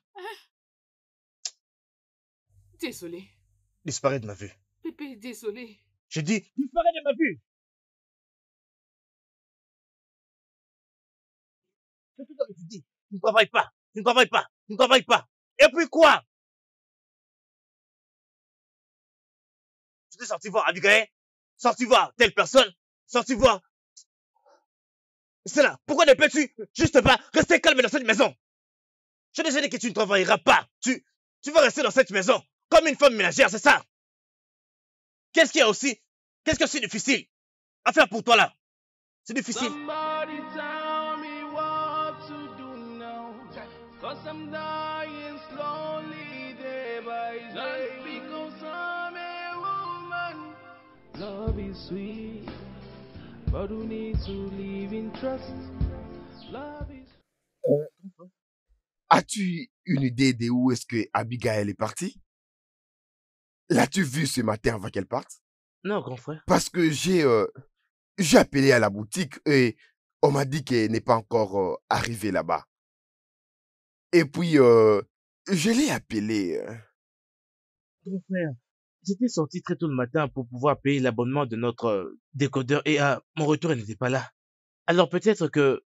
[SPEAKER 8] Désolée.
[SPEAKER 5] Disparais de ma vue.
[SPEAKER 8] Bébé, désolée.
[SPEAKER 5] J'ai dit, disparais de ma vue. C'est tout ce que tu dis. Tu ne travailles pas. Tu ne travailles pas. Tu ne travailles pas. Et puis quoi? Tu t'es sorti voir Abigail? Sorti voir telle personne? Sorti voir... C'est là. Pourquoi ne peux-tu juste pas rester calme dans cette maison? Je t'ai déjà dit que tu ne travailleras pas. Tu vas rester dans cette maison comme une femme ménagère, c'est ça? Qu'est-ce qu'il y a aussi? Qu'est-ce que c'est difficile à faire pour toi là? C'est difficile.
[SPEAKER 7] Somebody tell me what to do now. Cause I'm dying slowly day by day. Just because I'm a woman. Love is sweet, but we need to live in trust. Love is...
[SPEAKER 6] As-tu une idée de où est-ce que Abigail est partie? L'as-tu vue ce matin avant qu'elle parte?
[SPEAKER 2] Non, grand frère.
[SPEAKER 6] Parce que j'ai appelé à la boutique et on m'a dit qu'elle n'est pas encore arrivée là-bas. Et puis, je l'ai appelée.
[SPEAKER 2] Grand frère, j'étais sorti très tôt le matin pour pouvoir payer l'abonnement de notre décodeur et mon retour, elle n'était pas là. Alors peut-être que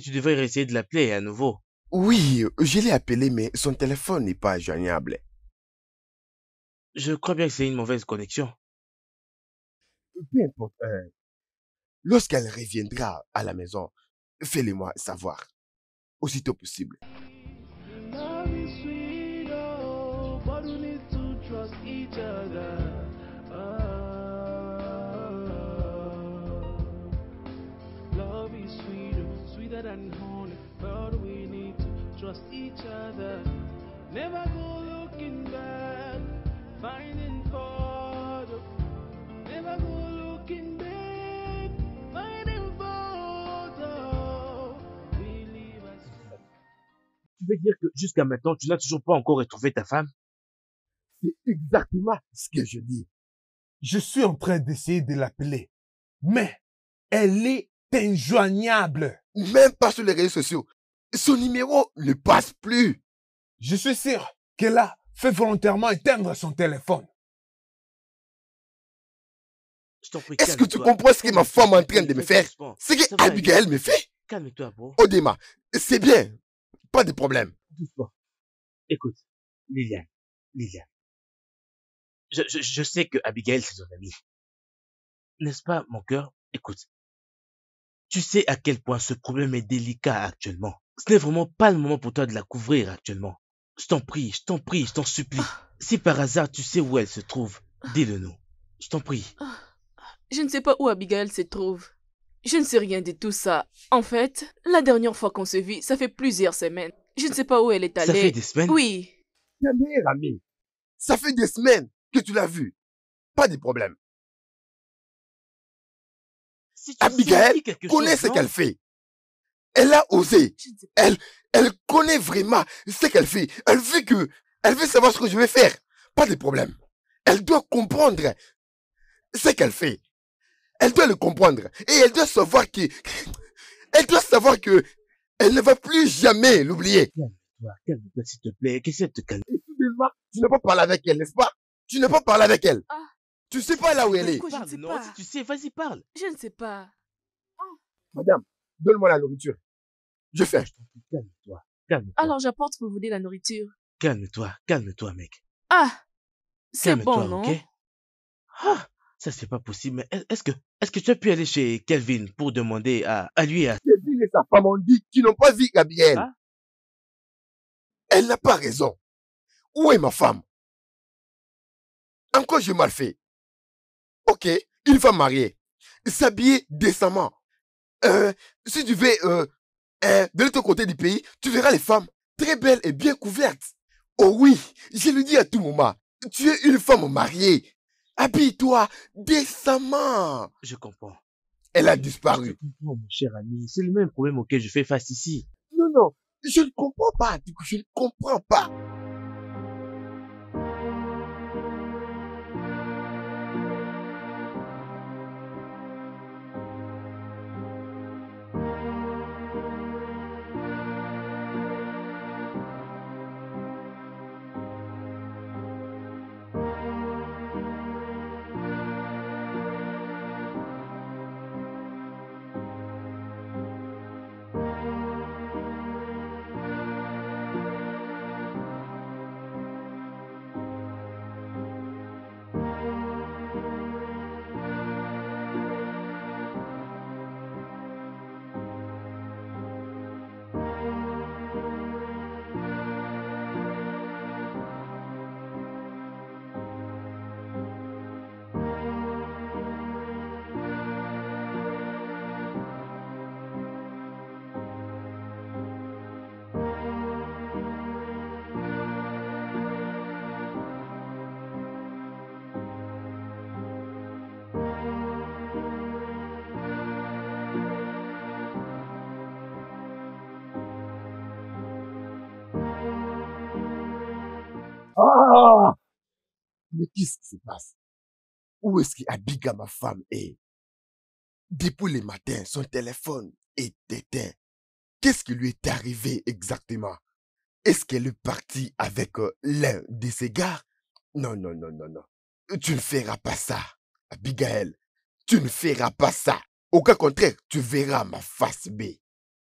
[SPEAKER 2] tu devrais essayer de l'appeler à nouveau.
[SPEAKER 6] Oui, je l'ai appelée, mais son téléphone n'est pas joignable.
[SPEAKER 2] Je crois bien que c'est une mauvaise connexion.
[SPEAKER 6] Peu importe. Lorsqu'elle reviendra à la maison, fais-le-moi savoir. Aussitôt possible.
[SPEAKER 7] Love is sweet, oh, but we need to trust each other. Love is sweeter, sweeter than honey, but we need to trust each other. Never go looking back, finding fault. Never go looking back, finding fault. We live as...
[SPEAKER 2] Tu veux dire que jusqu'à maintenant, tu n'as toujours pas encore retrouvé ta femme?
[SPEAKER 6] C'est exactement ce que je dis.
[SPEAKER 9] Je suis en train d'essayer de l'appeler, mais elle est injoignable.
[SPEAKER 6] Même pas sur les réseaux sociaux. Son numéro ne passe plus.
[SPEAKER 9] Je suis sûr qu'elle a fait volontairement éteindre son téléphone.
[SPEAKER 2] Je t'en prie,
[SPEAKER 6] Est-ce que tu
[SPEAKER 2] calme-toi.
[SPEAKER 6] comprends ce que ma femme est en train de me faire?
[SPEAKER 2] Doucement.
[SPEAKER 6] Ce que
[SPEAKER 2] Ça va aller.
[SPEAKER 6] Abigail me fait?
[SPEAKER 2] Calme-toi, bro.
[SPEAKER 6] Odema, c'est bien. Pas de problème.
[SPEAKER 2] Doucement. Écoute, Liliane. Je sais que Abigail, c'est ton amie. N'est-ce pas, mon cœur? Écoute. Tu sais à quel point ce problème est délicat actuellement. Ce n'est vraiment pas le moment pour toi de la couvrir actuellement. Je t'en prie, je t'en supplie. Si par hasard tu sais où elle se trouve, dis-le-nous. Je t'en prie.
[SPEAKER 1] Je ne sais pas où Abigail se trouve. Je ne sais rien de tout ça. En fait, la dernière fois qu'on se vit, ça fait plusieurs semaines. Je ne sais pas où elle est allée.
[SPEAKER 2] Ça fait des semaines?
[SPEAKER 1] Oui.
[SPEAKER 6] Ta meilleure amie. Ça fait des semaines que tu l'as vue. Pas de problème.
[SPEAKER 2] Si tu sais
[SPEAKER 6] Abigail
[SPEAKER 2] quelque
[SPEAKER 6] connaît
[SPEAKER 2] chose,
[SPEAKER 6] ce
[SPEAKER 2] non?
[SPEAKER 6] qu'elle fait. Elle a osé.
[SPEAKER 1] Je ne sais pas.
[SPEAKER 6] Elle connaît vraiment ce qu'elle fait. Elle veut savoir ce que je vais faire. Pas de problème. Elle doit comprendre ce qu'elle fait. Elle doit le comprendre. Et elle doit savoir que elle ne va plus jamais l'oublier.
[SPEAKER 2] Calme-toi, s'il te plaît. Qu'est-ce que te calme?
[SPEAKER 6] Excuse-moi, tu n'as pas parlé avec elle, n'est-ce pas? Tu n'as pas parlé avec elle.
[SPEAKER 1] Ah.
[SPEAKER 6] Tu sais pas là où elle est.
[SPEAKER 1] Pourquoi je ne
[SPEAKER 2] Parle,
[SPEAKER 1] sais
[SPEAKER 2] non,
[SPEAKER 1] pas.
[SPEAKER 2] si tu sais, vas-y, parle.
[SPEAKER 1] Je ne sais pas.
[SPEAKER 6] Madame, donne-moi la nourriture. Je fais.
[SPEAKER 2] Calme-toi, calme-toi.
[SPEAKER 1] Alors j'apporte pour vous dire la nourriture.
[SPEAKER 2] calme-toi, mec.
[SPEAKER 1] Ah, c'est bon,
[SPEAKER 2] Calme-toi, ok?
[SPEAKER 1] non?
[SPEAKER 2] Ah, ça c'est pas possible. Mais est-ce que tu as pu aller chez Kelvin pour demander à lui et à...
[SPEAKER 6] Kevin et sa femme ont dit qu'ils n'ont pas vu Gabrielle.
[SPEAKER 2] Ah,
[SPEAKER 6] Elle n'a pas raison. Où est ma femme? Encore j'ai mal fait. Ok, une femme mariée, s'habiller décemment. Si tu vais de l'autre côté du pays, tu verras les femmes très belles et bien couvertes. Oh oui, je le dis à tout moment. Tu es une femme mariée. Habille-toi décemment.
[SPEAKER 2] je comprends.
[SPEAKER 6] Elle a
[SPEAKER 2] Je te
[SPEAKER 6] disparu.
[SPEAKER 2] comprends, mon cher ami. C'est le même problème auquel je fais face ici.
[SPEAKER 6] Non, non, je ne comprends pas. Je ne comprends pas. Ah! Mais qu'est-ce qui se passe? Où est-ce qu'Abiga, ma femme, est? Depuis le matin, son téléphone est éteint. Qu'est-ce qui lui est arrivé exactement? Est-ce qu'elle est partie avec l'un de ses gars? Non, non, non, non, non. Tu ne feras pas ça, Abigail. Tu ne feras pas ça. Au cas contraire, tu verras ma face B.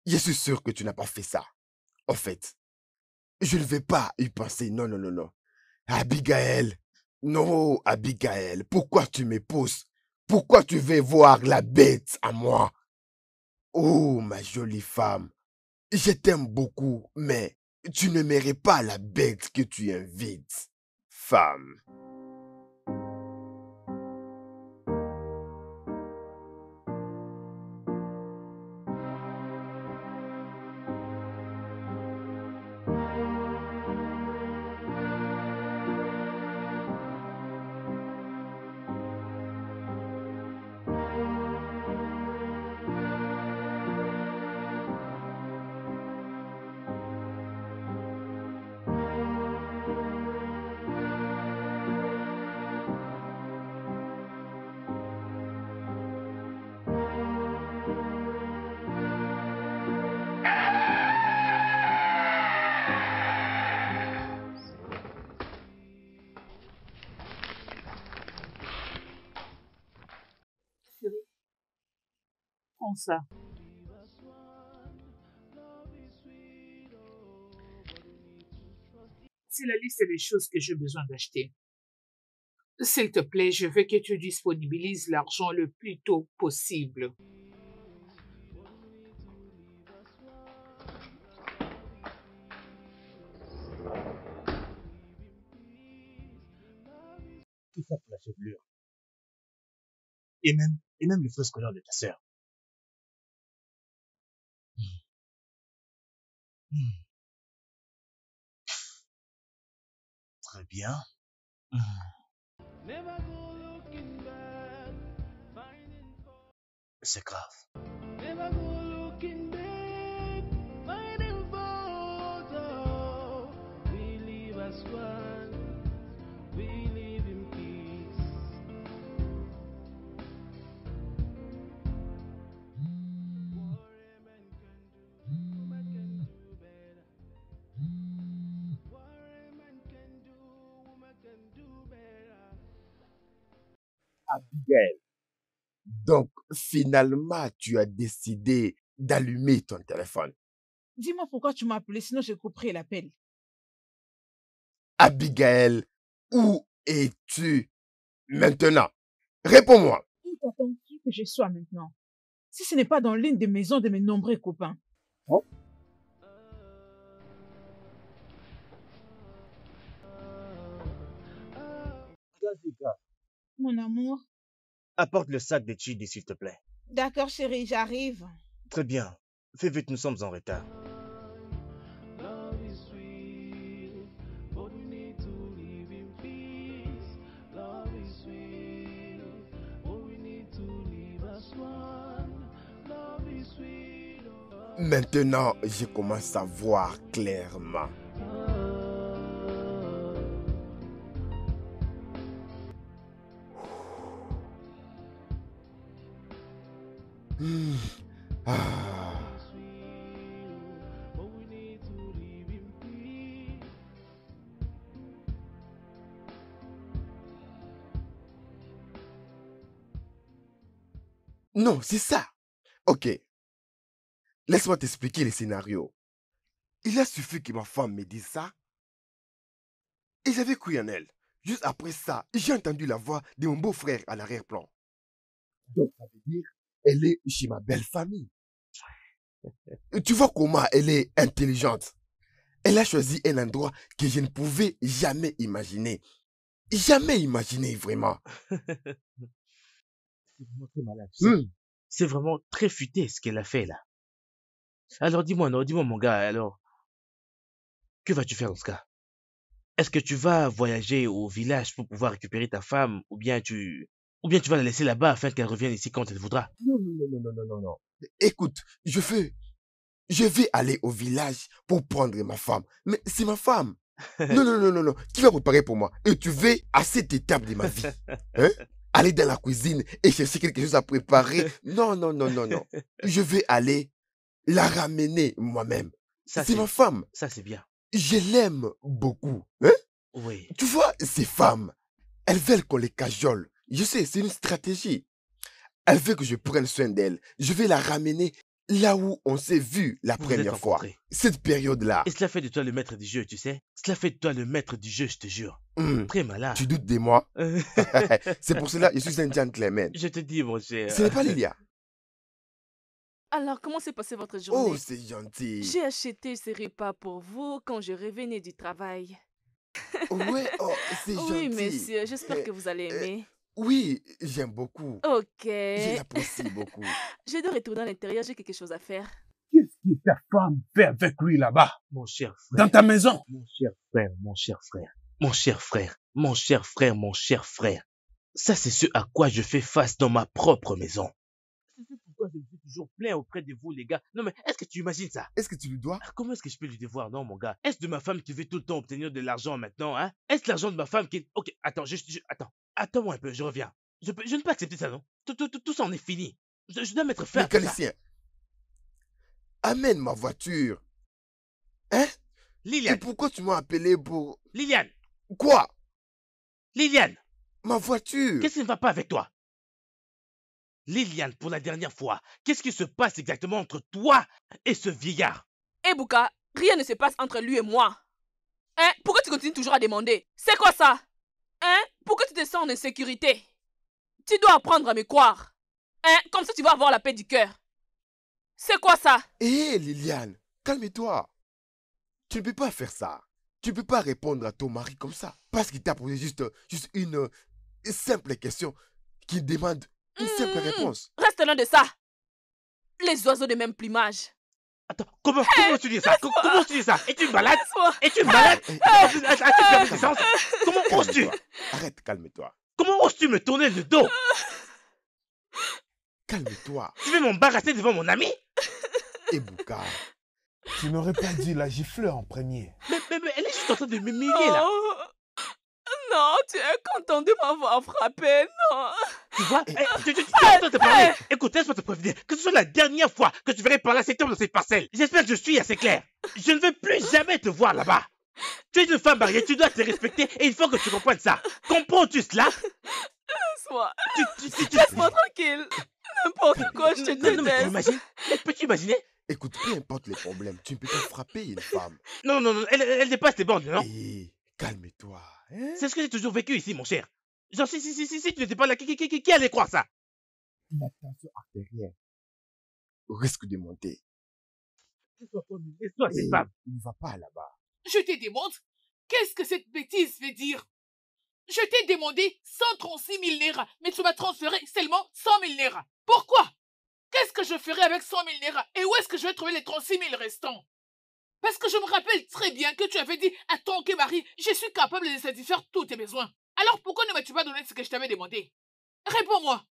[SPEAKER 6] Je suis sûr que tu n'as pas fait ça. En fait, je ne vais pas y penser. Non, non, non, non. Abigail. Non, Abigail. Pourquoi tu me pousses? Pourquoi tu veux voir la bête à moi? Oh, ma jolie femme. Je t'aime beaucoup, mais tu n'aimerais pas la bête que tu invites. Femme.
[SPEAKER 8] Chérie, prends ça. C'est la liste des choses que j'ai besoin d'acheter. S'il te plaît, je veux que tu disponibilises l'argent le plus tôt possible.
[SPEAKER 5] Tout ça pour la chevelure. Et même les frais scolaires de ta sœur. Hmm, Très bien. Hmm, C'est grave.
[SPEAKER 6] Abigail. Donc, finalement, tu as décidé d'allumer ton téléphone.
[SPEAKER 3] Dis-moi pourquoi tu m'as appelé, sinon je couperai l'appel.
[SPEAKER 6] Abigail, où es-tu maintenant? Réponds-moi.
[SPEAKER 3] Où t'attends-tu que je sois maintenant? Si ce n'est pas dans l'une des maisons de mes nombreux copains.
[SPEAKER 6] Oh.
[SPEAKER 3] Mon amour.
[SPEAKER 5] Apporte le sac de Chidi, s'il te plaît.
[SPEAKER 3] D'accord, chérie, j'arrive.
[SPEAKER 5] Très bien. Fais vite, nous sommes en retard.
[SPEAKER 7] Love is sweet, but we need to live in peace. Love is sweet, but we need to live as one. Love is sweet.
[SPEAKER 6] Maintenant, je commence à voir clairement. Hmm. Ah.
[SPEAKER 7] But we need to live in peace.
[SPEAKER 6] Non, c'est ça. Ok, laisse-moi t'expliquer le scénario. Il a suffi que ma femme me dise ça et j'avais cru en elle. Juste après ça, j'ai entendu la voix de mon beau-frère à l'arrière-plan. Donc ça veut dire, elle est chez ma belle famille. Tu vois comment elle est intelligente. Elle a choisi un endroit que je ne pouvais jamais imaginer. Jamais imaginer, vraiment.
[SPEAKER 2] C'est vraiment très malade. Tu sais. C'est vraiment très futé ce qu'elle a fait là. Alors dis-moi, non, dis-moi mon gars, alors, que vas-tu faire dans ce cas? Est-ce que tu vas voyager au village pour pouvoir récupérer ta femme ou bien tu vas la laisser là-bas afin qu'elle revienne ici quand elle voudra?
[SPEAKER 6] Non. Écoute, je vais aller au village pour prendre ma femme. Mais c'est ma femme. Non. Qui va préparer pour moi? Et tu veux à cette étape de ma vie, hein? Aller dans la cuisine et chercher quelque chose à préparer? Non. Je vais aller la ramener moi-même.
[SPEAKER 2] Ça,
[SPEAKER 6] C'est ma femme.
[SPEAKER 2] Ça, c'est bien.
[SPEAKER 6] Je l'aime beaucoup. Hein?
[SPEAKER 2] Oui.
[SPEAKER 6] Tu vois, ces femmes, elles veulent qu'on les cajole. Je sais, c'est une stratégie. Elles veulent que je prenne soin d'elle. Je vais la ramener là où on s'est vu la
[SPEAKER 2] Vous vous êtes
[SPEAKER 6] première fois.
[SPEAKER 2] rencontrés.
[SPEAKER 6] Cette période-là.
[SPEAKER 2] Et cela fait de toi le maître du jeu, tu sais. Cela fait de toi le maître du jeu, je te jure. Très malade.
[SPEAKER 6] Tu doutes de moi? C'est pour cela que je suis un gentleman.
[SPEAKER 2] Je te dis, mon cher.
[SPEAKER 6] Ce n'est pas Lilia.
[SPEAKER 1] Alors, comment s'est passée votre journée?
[SPEAKER 6] Oh, c'est gentil.
[SPEAKER 1] J'ai acheté ces repas pour vous quand je revenais du travail.
[SPEAKER 6] Ouais, oh, c'est gentil.
[SPEAKER 1] Oui, monsieur, j'espère que vous allez aimer.
[SPEAKER 6] Oui, j'aime beaucoup.
[SPEAKER 1] Ok.
[SPEAKER 6] Je l'apprécie beaucoup.
[SPEAKER 1] Je dois retourner à l'intérieur, j'ai quelque chose à faire.
[SPEAKER 9] Qu'est-ce que ta femme fait avec lui là-bas,
[SPEAKER 2] Mon cher frère.
[SPEAKER 9] dans ta maison?
[SPEAKER 2] Mon cher frère, mon cher frère. Mon cher frère, mon cher frère, mon cher frère. Ça, c'est ce à quoi je fais face dans ma propre maison. C'est pourquoi je me suis toujours plaint auprès de vous, les gars. Non, mais est-ce que tu imagines ça?
[SPEAKER 6] Est-ce que tu lui dois?
[SPEAKER 2] Comment est-ce que je peux lui devoir? Non, mon gars. Est-ce de ma femme qui veut tout le temps obtenir de l'argent maintenant, hein? Est-ce l'argent de ma femme qui... Ok, attends, attends. Attends-moi un peu, je reviens. Je ne peux accepter ça, non? Tout ça en est fini. Je dois mettre fin à tout ça.
[SPEAKER 6] Mécanicien, amène ma voiture. Hein? Et
[SPEAKER 2] Liliane,
[SPEAKER 6] pourquoi tu m'as appelé pour...
[SPEAKER 2] Liliane,
[SPEAKER 6] Quoi?
[SPEAKER 2] Liliane,
[SPEAKER 6] Ma voiture?
[SPEAKER 2] qu'est-ce qui ne va pas avec toi? Liliane, pour la dernière fois, qu'est-ce qui se passe exactement entre toi et ce vieillard?
[SPEAKER 1] Eh Bouka, rien ne se passe entre lui et moi. Hein? Pourquoi tu continues toujours à demander? C'est quoi ça? Hein? Pourquoi tu te sens en insécurité? Tu dois apprendre à me croire. Hein? Comme ça tu vas avoir la paix du cœur. C'est quoi ça?
[SPEAKER 6] Hé, Liliane, calme-toi. Tu ne peux pas faire ça. Tu ne peux pas répondre à ton mari comme ça. Parce qu'il t'a posé juste une simple question qui demande une simple réponse.
[SPEAKER 1] Reste loin de ça. Les oiseaux de même plumage.
[SPEAKER 2] Attends, comment tu dis ça? Comment tu dis ça? Es-tu malade?
[SPEAKER 1] Laisse-moi.
[SPEAKER 2] Es-tu malade? As-tu perdu tes sens? Comment oses-tu?
[SPEAKER 6] Calme-toi. Arrête, calme-toi.
[SPEAKER 2] Comment oses-tu me tourner le dos?
[SPEAKER 6] Calme-toi.
[SPEAKER 2] Tu veux m'embarrasser devant mon ami?
[SPEAKER 6] Et Bouka,
[SPEAKER 9] Tu n'aurais pas dit la gifleur en premier.
[SPEAKER 2] Mais elle est juste en train de m'humilier là.
[SPEAKER 1] Oh. Non, tu es content de m'avoir frappé, non?
[SPEAKER 2] Tu vois? Tu te parler. Écoute, laisse-moi te prévenir que ce soit la dernière fois que tu verrais par là cet homme dans ces parcelles. J'espère que je suis assez clair. Je ne veux plus jamais te voir là-bas. Tu es une femme mariée, tu dois te respecter et il faut que tu comprennes ça. Comprends-tu cela?
[SPEAKER 1] Laisse-moi.
[SPEAKER 2] Tu-
[SPEAKER 1] Laisse-moi tranquille. N'importe quoi, je te
[SPEAKER 2] Non, mais tu
[SPEAKER 1] déteste.
[SPEAKER 2] imagines? Peux-tu imaginer?
[SPEAKER 6] écoute, peu importe les problèmes, tu ne peux pas frapper une femme.
[SPEAKER 2] Non, elle dépasse les bornes, non?
[SPEAKER 6] Et Calme-toi. Hein?
[SPEAKER 2] C'est ce que j'ai toujours vécu ici, mon cher. Genre, si tu n'étais pas là, qui allait croire ça?
[SPEAKER 6] La tension artérielle risque de monter.
[SPEAKER 2] Laisse-toi, cette
[SPEAKER 6] Et
[SPEAKER 2] femme.
[SPEAKER 6] il ne va pas là-bas.
[SPEAKER 8] Je te demande, qu'est-ce que cette bêtise veut dire? Je t'ai demandé 136 000 naira, mais tu m'as transféré seulement 100 000 naira. Pourquoi? Qu'est-ce que je ferai avec 100 000 naira? Et où est-ce que je vais trouver les 36 000 restants? Parce que je me rappelle très bien que tu avais dit à ton mari, je suis capable de satisfaire tous tes besoins. Alors pourquoi ne m'as-tu pas donné ce que je t'avais demandé? Réponds-moi.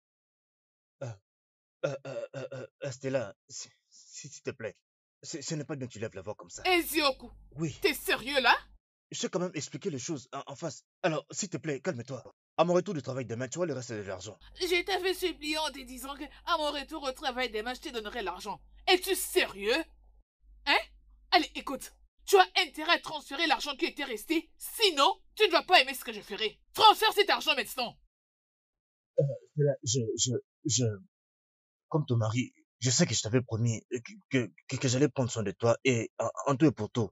[SPEAKER 5] Stella, s'il te plaît, ce n'est pas bien que tu lèves la voix comme ça.
[SPEAKER 8] Ezioku,
[SPEAKER 5] Oui,
[SPEAKER 8] t'es sérieux là?
[SPEAKER 5] je sais quand même expliquer les choses en face. Alors, s'il te plaît, calme-toi. À mon retour du travail demain, tu vois le reste de l'argent.
[SPEAKER 8] Je t'avais supplié en te disant que à mon retour au travail demain, je te donnerai l'argent. Es-tu sérieux? Hein? Allez, écoute. Tu as intérêt à transférer l'argent qui était resté. Sinon, tu ne vas pas aimer ce que je ferai. Transfère cet argent maintenant.
[SPEAKER 5] Stella, comme ton mari, je sais que je t'avais promis que j'allais prendre soin de toi et en tout et pour tout.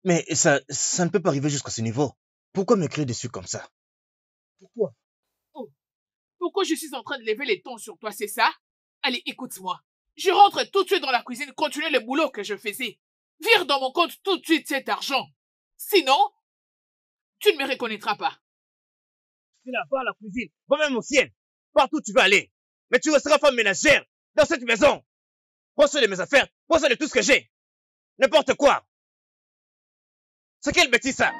[SPEAKER 5] Mais ça ne peut pas arriver jusqu'à ce niveau. Pourquoi me crier dessus comme ça? Pourquoi?
[SPEAKER 8] Oh, pourquoi je suis en train de lever les tons sur toi, c'est ça? Allez, écoute-moi. Je rentre tout de suite dans la cuisine, continuer le boulot que je faisais. Vire dans mon compte tout de suite cet argent. Sinon, tu ne me reconnaîtras pas.
[SPEAKER 2] C'est là-bas, la cuisine. Va même au ciel. Partout où tu veux aller. Mais tu resteras femme ménagère dans cette maison. Prends soin de mes affaires. Prends soin de tout ce que j'ai. N'importe quoi. C'est quelle bêtise ça?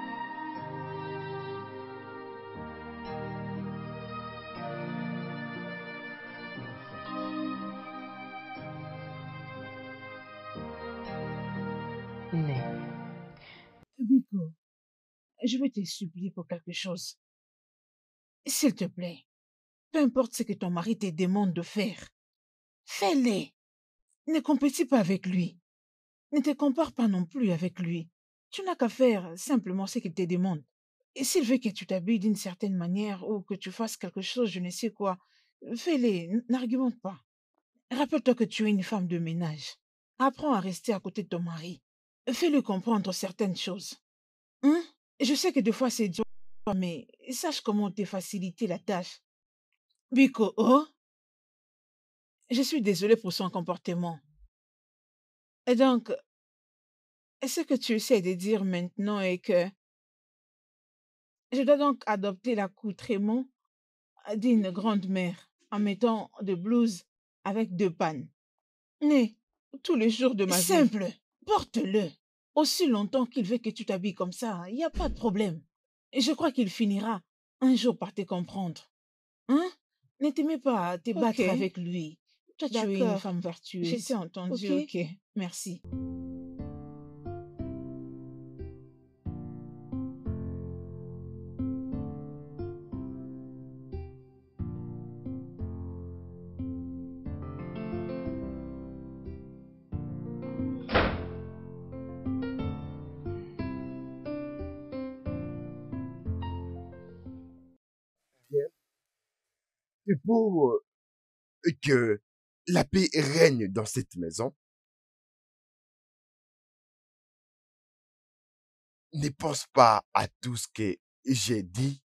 [SPEAKER 3] Biko, je vais te supplier pour quelque chose. S'il te plaît, peu importe ce que ton mari te demande de faire, fais-le. Ne compétis pas avec lui. Ne te compare pas non plus avec lui. Tu n'as qu'à faire simplement ce qu'il te demande. Et s'il veut que tu t'habilles d'une certaine manière ou que tu fasses quelque chose, je ne sais quoi, fais-le, n'argumente pas. Rappelle-toi que tu es une femme de ménage. Apprends à rester à côté de ton mari. Fais-le comprendre certaines choses. Hein? Je sais que des fois c'est dur, mais sache comment te faciliter la tâche. Biko, oh, je suis désolée pour son comportement. Et donc, ce que tu essaies de dire maintenant est que je dois donc adopter l'accoutrement d'une grande-mère en mettant de blouses avec 2 pannes. Mais tous les jours de ma vie. Simple, porte-le. Aussi longtemps qu'il veut que tu t'habilles comme ça, il n'y a pas de problème. Et je crois qu'il finira un jour par te comprendre. Hein? Ne t'aimais pas à te battre avec lui. Toi, tu es une femme vertueuse. Je t'ai entendu, ok. Merci.
[SPEAKER 6] Et pour que la paix règne dans cette maison, ne pense pas à tout ce que j'ai dit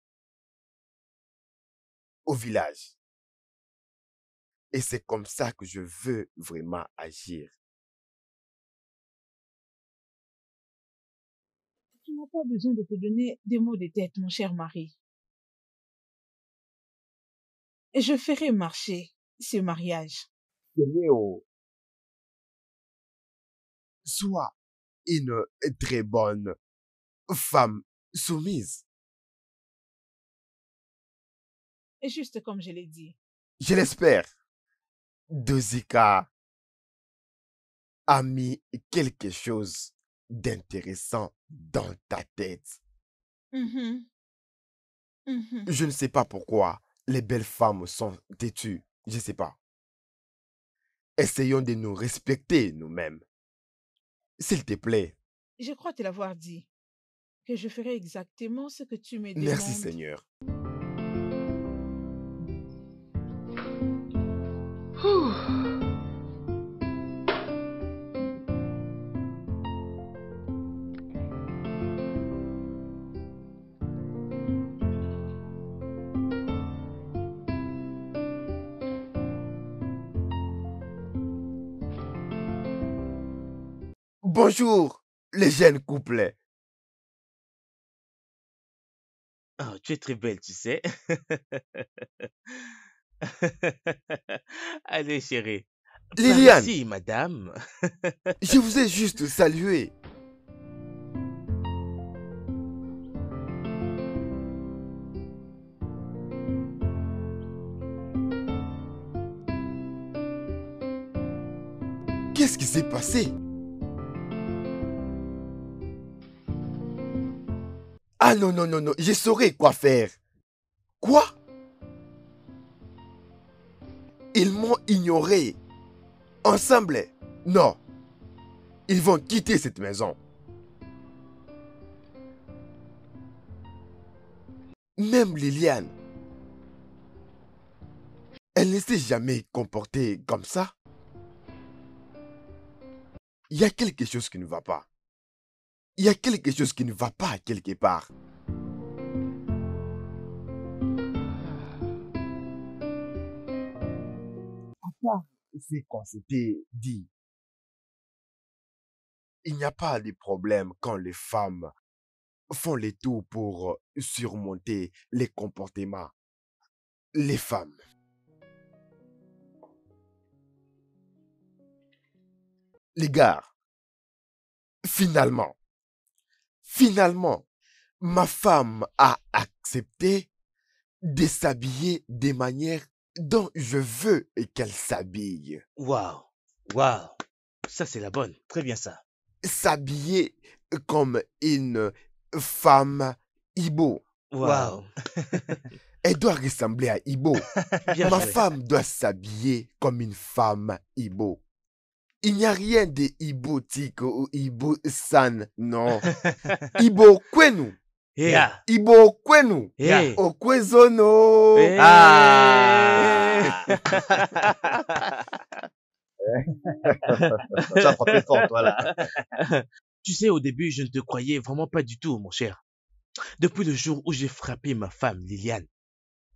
[SPEAKER 6] au village. Et c'est comme ça que je veux vraiment agir.
[SPEAKER 3] Tu n'as pas besoin de te donner des mots de tête, mon cher mari. Et je ferai marcher ce mariage.
[SPEAKER 6] Léo, sois une très bonne femme soumise.
[SPEAKER 3] Et juste comme je l'ai dit.
[SPEAKER 6] Je l'espère. Dozika a mis quelque chose d'intéressant dans ta tête.
[SPEAKER 3] Mhm.
[SPEAKER 6] Je ne sais pas pourquoi les belles femmes sont têtues. Je ne sais pas. Essayons de nous respecter nous-mêmes. S'il te plaît.
[SPEAKER 3] Je crois te l'avoir dit. Que je ferai exactement ce que tu me demandes.
[SPEAKER 6] Merci Seigneur. Bonjour, les jeunes couplets.
[SPEAKER 2] Oh, tu es très belle, tu sais. Allez, chérie. Par
[SPEAKER 6] Liliane,
[SPEAKER 2] ici, madame.
[SPEAKER 6] je vous ai juste salué. Qu'est-ce qui s'est passé? Ah non, non, non, non, je saurais quoi faire. Quoi? Ils m'ont ignoré. Ensemble? Non. Ils vont quitter cette maison. Même Liliane, elle ne s'est jamais comportée comme ça. Il y a quelque chose qui ne va pas. Il y a quelque chose qui ne va pas quelque part. Papa, c'est qu'on s'était dit. Il n'y a pas de problème quand les femmes font les tours pour surmonter les comportements. Les femmes. Les gars, finalement, ma femme a accepté de s'habiller des manières dont je veux qu'elle s'habille.
[SPEAKER 2] Waouh, waouh. Ça, c'est la bonne.
[SPEAKER 5] Très bien ça.
[SPEAKER 6] S'habiller comme une femme Ibo.
[SPEAKER 2] Waouh.
[SPEAKER 6] Elle doit ressembler à Ibo.
[SPEAKER 2] Bien
[SPEAKER 6] Ma
[SPEAKER 2] joué.
[SPEAKER 6] femme doit s'habiller comme une femme Ibo. Il n'y a rien de Ibotique ou Ibo-san, non. Ibo Kwenu.
[SPEAKER 2] Hey.
[SPEAKER 5] Yeah.
[SPEAKER 6] Ibo Kwenu.
[SPEAKER 2] Hey.
[SPEAKER 6] Okwezono.
[SPEAKER 2] Hey.
[SPEAKER 5] Ah. Tu as frappé fort, toi, là.
[SPEAKER 2] Tu sais, au début, je ne te croyais vraiment pas du tout, mon cher. Depuis le jour où j'ai frappé ma femme, Liliane,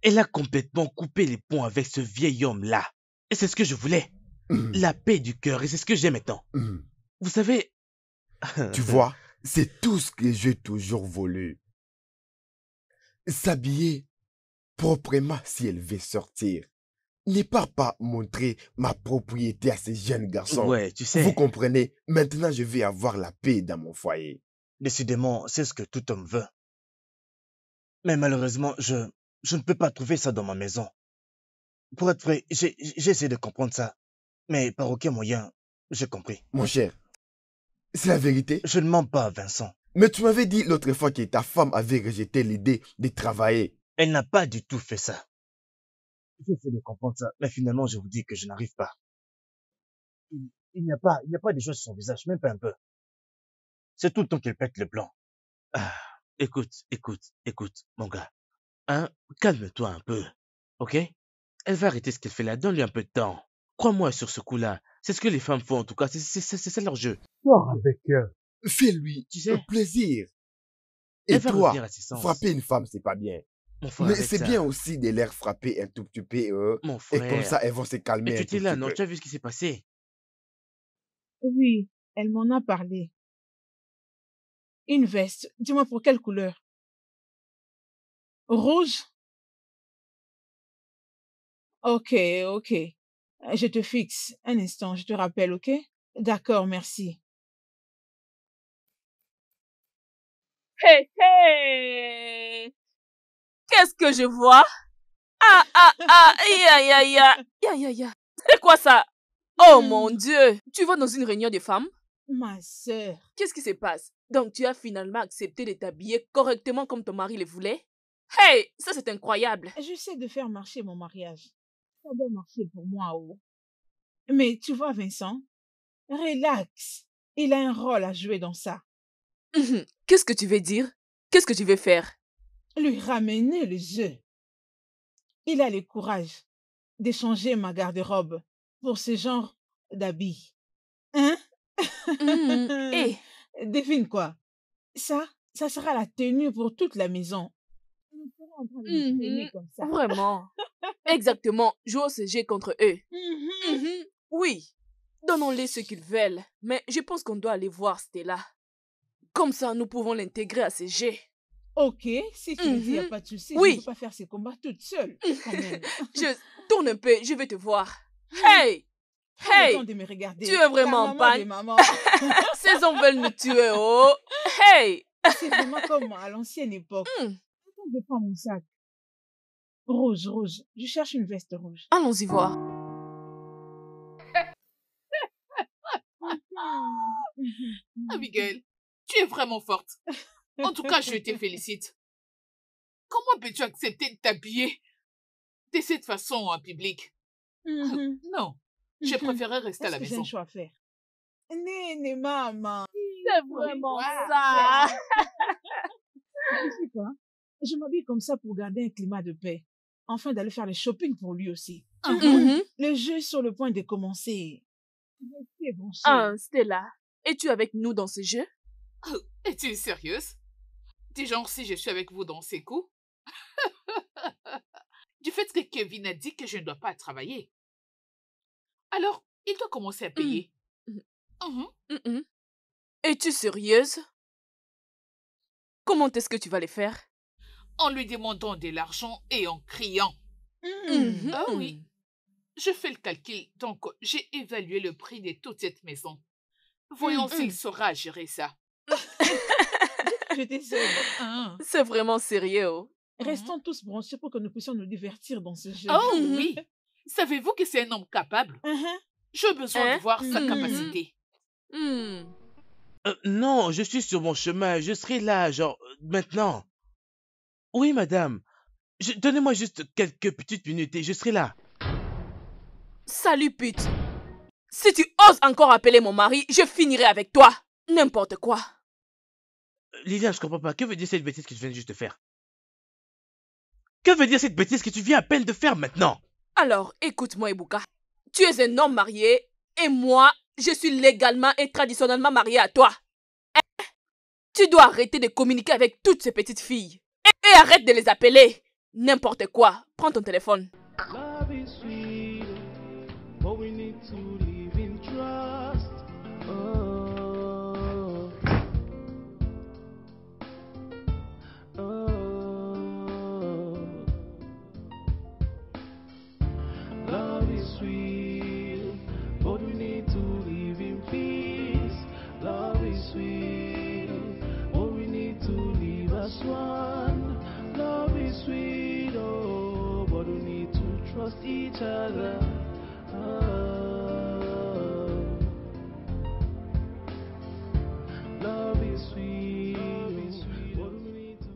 [SPEAKER 2] elle a complètement coupé les ponts avec ce vieil homme-là. Et c'est ce que je voulais. La paix du cœur, et c'est ce que j'ai maintenant. Vous savez...
[SPEAKER 6] Tu vois, c'est tout ce que j'ai toujours voulu. S'habiller proprement si elle veut sortir. Ne pas montrer ma propriété à ces jeunes garçons.
[SPEAKER 2] Ouais, tu sais...
[SPEAKER 6] Vous comprenez? Maintenant, je vais avoir la paix dans mon foyer.
[SPEAKER 5] Décidément, c'est ce que tout homme veut. Mais malheureusement, je ne peux pas trouver ça dans ma maison. Pour être vrai, j'ai essayé de comprendre ça. Mais par aucun moyen, j'ai compris.
[SPEAKER 6] Mon cher, c'est la vérité.
[SPEAKER 5] Je ne mens pas, Vincent.
[SPEAKER 6] Mais tu m'avais dit l'autre fois que ta femme avait rejeté l'idée de travailler.
[SPEAKER 5] Elle n'a pas du tout fait ça. J'essaie de comprendre ça, mais finalement, je vous dis que je n'arrive pas. Il n'y a pas de choses sur son visage, même pas un peu. C'est tout le temps qu'elle pète le plan.
[SPEAKER 2] Ah, écoute, mon gars. Hein, calme-toi un peu, ok? Elle va arrêter ce qu'elle fait là, donne-lui un peu de temps. Crois-moi sur ce coup-là. C'est ce que les femmes font en tout cas, c'est ça leur jeu.
[SPEAKER 6] Sors avec eux. Fais-lui
[SPEAKER 2] Tu sais,
[SPEAKER 6] plaisir. Et
[SPEAKER 2] elle va
[SPEAKER 6] toi,
[SPEAKER 2] revenir à ses sens.
[SPEAKER 6] frapper une femme, c'est pas bien.
[SPEAKER 2] Mon frère,
[SPEAKER 6] Mais
[SPEAKER 2] arrête
[SPEAKER 6] c'est
[SPEAKER 2] ça.
[SPEAKER 6] bien aussi de les frapper un tout petit peu.
[SPEAKER 2] Mon
[SPEAKER 6] Et comme
[SPEAKER 2] frère.
[SPEAKER 6] ça, elles vont se calmer
[SPEAKER 2] Mais tu
[SPEAKER 6] un
[SPEAKER 2] étais
[SPEAKER 6] tout
[SPEAKER 2] là,
[SPEAKER 6] petit
[SPEAKER 2] non?
[SPEAKER 6] peu.
[SPEAKER 2] Tu as vu ce qui s'est passé?
[SPEAKER 3] Oui, elle m'en a parlé. Une veste. Dis-moi pour quelle couleur? Rouge? Ok, ok. Je te fixe. Un instant, je te rappelle, ok? D'accord, merci.
[SPEAKER 1] Hé, hé! Qu'est-ce que je vois? Ah, ah, ah! Aïe, aïe, aïe, aïe, aïe, aïe. C'est quoi ça? Oh mon Dieu! Tu vas dans une réunion de femmes?
[SPEAKER 3] Ma sœur.
[SPEAKER 1] Qu'est-ce qui se passe? Donc tu as finalement accepté de t'habiller correctement comme ton mari le voulait? Hey! Ça c'est incroyable!
[SPEAKER 3] J'essaie de faire marcher mon mariage. Ça doit marcher pour moi, oh. Mais tu vois, Vincent, relax. Il a un rôle à jouer dans ça.
[SPEAKER 1] Qu'est-ce que tu veux dire? Qu'est-ce que tu veux faire?
[SPEAKER 3] Lui ramener le jeu. Il a le courage d'échanger ma garde-robe pour ce genre d'habits. Hein?
[SPEAKER 1] Hé!
[SPEAKER 3] Devine quoi? Ça sera la tenue pour toute la maison. Nous serons en train de nous traîner comme ça.
[SPEAKER 1] Vraiment. Exactement. Jouer au CG contre eux. Oui. Donnons-les ce qu'ils veulent. Mais je pense qu'on doit aller voir Stella. Comme ça, nous pouvons l'intégrer à ces jets.
[SPEAKER 3] Ok, si tu le dis, il n'y a
[SPEAKER 1] Mhm.
[SPEAKER 3] pas de souci. Je
[SPEAKER 1] Oui.
[SPEAKER 3] ne peux pas faire ces combats toute seule. Quand même.
[SPEAKER 1] Je tourne un peu, je vais te voir. Hey!
[SPEAKER 3] Prends le temps
[SPEAKER 1] Hey!
[SPEAKER 3] de me regarder.
[SPEAKER 1] Tu es vraiment
[SPEAKER 3] La
[SPEAKER 1] en
[SPEAKER 3] maman de
[SPEAKER 1] panne.
[SPEAKER 3] maman.
[SPEAKER 1] Ces hommes veulent nous tuer, oh! Hey!
[SPEAKER 3] C'est vraiment comme à l'ancienne époque.
[SPEAKER 1] Hmm.
[SPEAKER 3] Attends, je prends mon sac. Rouge, rouge. Je cherche une veste rouge.
[SPEAKER 1] Allons-y voir.
[SPEAKER 8] Abigail, tu es vraiment forte. En tout cas, je te félicite. Comment peux-tu accepter de t'habiller de cette façon en public? Non, je préférais rester à
[SPEAKER 3] Est-ce
[SPEAKER 8] la
[SPEAKER 3] que j'ai un
[SPEAKER 8] maison.
[SPEAKER 3] choix à faire? Néné, maman.
[SPEAKER 1] C'est vraiment
[SPEAKER 8] Wow.
[SPEAKER 1] ça.
[SPEAKER 3] Tu sais quoi? Je m'habille comme ça pour garder un climat de paix. Enfin, d'aller faire le shopping pour lui aussi.
[SPEAKER 1] Mhm.
[SPEAKER 3] Le jeu est sur le point de commencer. Restez branchés.
[SPEAKER 1] Ah, Stella, es-tu avec nous dans ce jeu?
[SPEAKER 8] Es-tu sérieuse? Du genre si je suis avec vous dans ces coups? Du fait que Kevin a dit que je ne dois pas travailler. Alors, il doit commencer à payer. Mhm.
[SPEAKER 1] Mhm. Es-tu sérieuse? Comment est-ce que tu vas les faire?
[SPEAKER 8] En lui demandant de l'argent et en criant.
[SPEAKER 1] Mhm.
[SPEAKER 8] Ah oui. Je fais le calcul, donc j'ai évalué le prix de toute cette maison. Voyons s'il saura gérer ça.
[SPEAKER 3] Je t'essaie.
[SPEAKER 8] Ah.
[SPEAKER 1] C'est vraiment sérieux, oh.
[SPEAKER 3] Restons tous branchés pour que nous puissions nous divertir dans ce jeu.
[SPEAKER 8] Oh
[SPEAKER 1] Mhm.
[SPEAKER 8] oui. Savez-vous que c'est un homme capable?
[SPEAKER 3] Mhm.
[SPEAKER 8] J'ai besoin
[SPEAKER 1] Hein?
[SPEAKER 8] de voir sa
[SPEAKER 1] Mhm.
[SPEAKER 8] capacité.
[SPEAKER 1] Hmm.
[SPEAKER 2] Non, je suis sur mon chemin. Je serai là, genre, maintenant. Oui, madame. Donnez-moi juste quelques petites minutes et je serai là.
[SPEAKER 1] Salut, pute. Si tu oses encore appeler mon mari, je finirai avec toi. N'importe quoi.
[SPEAKER 2] Liliane, je comprends pas. Que veut dire cette bêtise que tu viens juste de faire? Que veut dire cette bêtise que tu viens à peine de faire maintenant?
[SPEAKER 1] Alors, écoute-moi, Ibuka. Tu es un homme marié et moi, je suis légalement et traditionnellement mariée à toi. Hein? Tu dois arrêter de communiquer avec toutes ces petites filles. Et arrête de les appeler. N'importe quoi. Prends ton téléphone.
[SPEAKER 7] Love is sweet, but we need to live in trust. Oh, oh. Love is sweet, but we need to live in peace. Love is sweet, but we need to live as one. Love is sweet, oh, but we need to trust each other. Oh. Love is sweet, but we need to.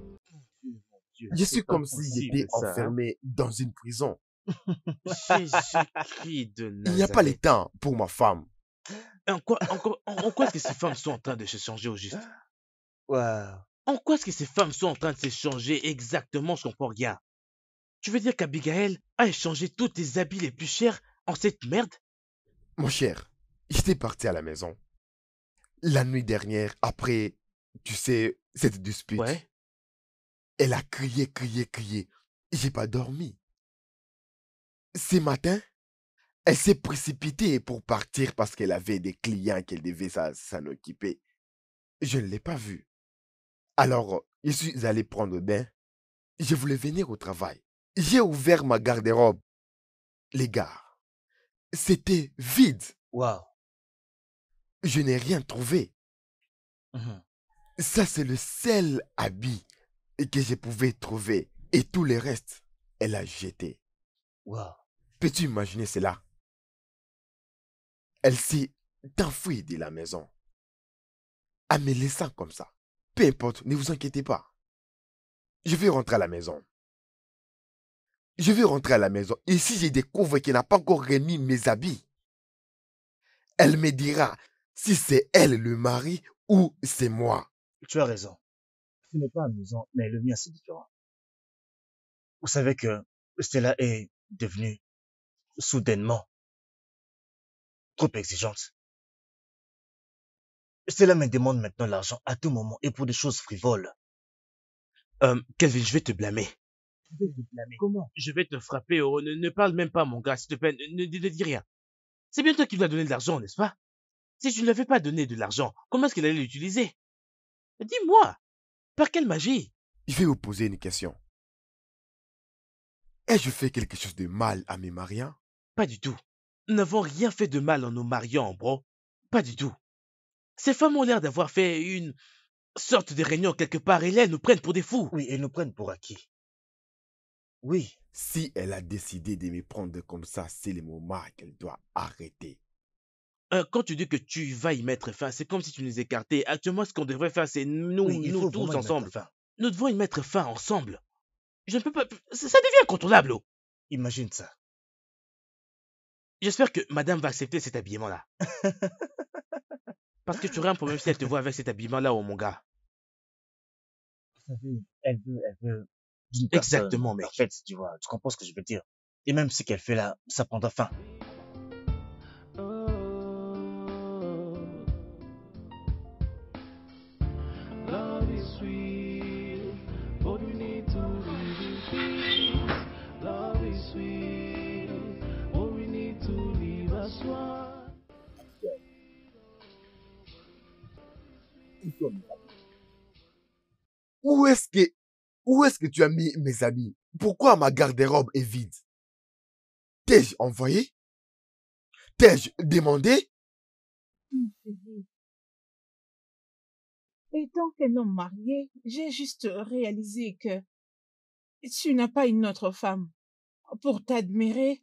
[SPEAKER 2] Dieu,
[SPEAKER 6] Je
[SPEAKER 2] c'est
[SPEAKER 6] suis
[SPEAKER 2] pas
[SPEAKER 6] comme si
[SPEAKER 2] possible,
[SPEAKER 6] j'étais
[SPEAKER 2] ça, hein.
[SPEAKER 6] enfermé dans une prison.
[SPEAKER 2] Jésus-Christ de
[SPEAKER 6] Il n'y a pas le
[SPEAKER 2] Nazareth.
[SPEAKER 6] temps pour ma femme.
[SPEAKER 2] En quoi est-ce que ces femmes sont en train de se changer au juste?
[SPEAKER 5] Waouh.
[SPEAKER 2] En quoi est-ce que ces femmes sont en train de se changer exactement? Je comprends rien. Tu veux dire qu'Abigail a échangé tous tes habits les plus chers en cette merde?
[SPEAKER 6] Mon cher, j'étais parti à la maison. La nuit dernière, après, tu sais, cette dispute,
[SPEAKER 2] Ouais.
[SPEAKER 6] elle a crié, crié, crié. J'ai pas dormi. Ce matin, elle s'est précipitée pour partir parce qu'elle avait des clients qu'elle devait s'en occuper. Je ne l'ai pas vue. Alors, je suis allé prendre bain. Je voulais venir au travail. J'ai ouvert ma garde-robe. Les gars, c'était vide.
[SPEAKER 5] Waouh.
[SPEAKER 6] Je n'ai rien trouvé.
[SPEAKER 5] Mhm.
[SPEAKER 6] Ça, c'est le seul habit que je pouvais trouver. Et tout le reste, elle a jeté.
[SPEAKER 5] Waouh.
[SPEAKER 6] Peux-tu imaginer cela? Elle s'est enfuie de la maison. En me laissant comme ça. Peu importe, ne vous inquiétez pas. Je vais rentrer à la maison. Je vais rentrer à la maison. Et si je découvre qu'elle n'a pas encore remis mes habits, elle me dira si c'est elle le mari ou c'est moi.
[SPEAKER 5] Tu as raison. Ce n'est pas amusant, mais le mien, c'est différent. Vous savez que Stella est devenue soudainement trop exigeante. Stella me demande maintenant l'argent à tout moment et pour des choses frivoles.
[SPEAKER 2] Kelvin, je vais te blâmer.
[SPEAKER 5] Je vais te blâmer. Comment?
[SPEAKER 2] Je vais te frapper. Oh, ne parle même pas, mon gars, s'il te plaît. Ne dis rien. C'est bien toi qui lui as donné de l'argent, n'est-ce pas? Si tu ne lui avais pas donné de l'argent, comment est-ce qu'il allait l'utiliser? Dis-moi, par quelle magie?
[SPEAKER 6] Je vais vous poser une question. Ai-je fait quelque chose de mal à mes mariants?
[SPEAKER 2] Pas du tout. Nous n'avons rien fait de mal en nous mariant, bro. Pas du tout. Ces femmes ont l'air d'avoir fait une sorte de réunion quelque part et là, elles nous prennent pour des fous.
[SPEAKER 5] Oui, et nous prennent pour acquis. Oui,
[SPEAKER 6] Si elle a décidé de me prendre comme ça, c'est le moment qu'elle doit arrêter.
[SPEAKER 2] Quand tu dis que tu vas y mettre fin, c'est comme si tu nous écartais. Actuellement, ce qu'on devrait faire, c'est nous,
[SPEAKER 5] oui, il
[SPEAKER 2] nous
[SPEAKER 5] faut
[SPEAKER 2] tous
[SPEAKER 5] vraiment y mettre
[SPEAKER 2] ensemble.
[SPEAKER 5] fin.
[SPEAKER 2] Nous devons y mettre fin ensemble. Je ne peux pas... Ça devient incontrôlable. Oh.
[SPEAKER 5] Imagine ça.
[SPEAKER 2] J'espère que madame va accepter cet habillement-là. Parce que tu aurais un problème si elle te voit avec cet habillement-là, oh mon gars.
[SPEAKER 5] Vous savez, elle veut d'une personne
[SPEAKER 2] Exactement, mec.
[SPEAKER 5] parfaite, tu vois. Tu comprends ce que je veux dire. Et même ce qu'elle fait là, ça prendra fin.
[SPEAKER 7] Love is sweet, but we need to live in peace. Love is sweet, but we need to live as one.
[SPEAKER 6] Où est-ce que tu as mis mes habits? Pourquoi ma garde-robe est vide? T'ai-je envoyé? T'ai-je demandé?
[SPEAKER 3] Chérie. Étant qu'un homme marié, j'ai juste réalisé que tu n'as pas une autre femme pour t'admirer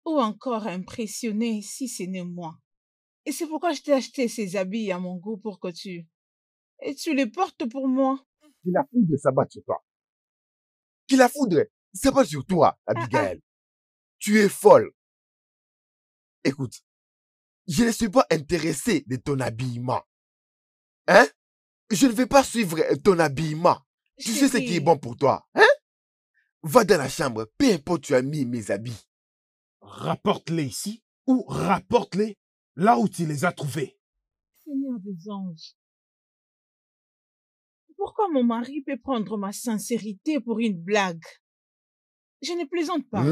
[SPEAKER 3] ou encore impressionner si ce n'est moi. Et c'est pourquoi je t'ai acheté ces habits à mon goût pour que tu les portes pour moi.
[SPEAKER 6] Que la foudre s'abatte sur toi. Que la foudre s'abatte sur toi, Abigail. Tu es folle. Écoute, je ne suis pas intéressé de ton habillement. Hein? Je ne vais pas suivre ton habillement. Tu sais ce qui est bon pour toi. Hein? Va dans la chambre, peu importe où tu as mis mes habits.
[SPEAKER 9] Rapporte-les ici ou rapporte-les là où tu les as trouvés.
[SPEAKER 3] Seigneur des anges, pourquoi mon mari peut prendre ma sincérité pour une blague? Je ne plaisante pas.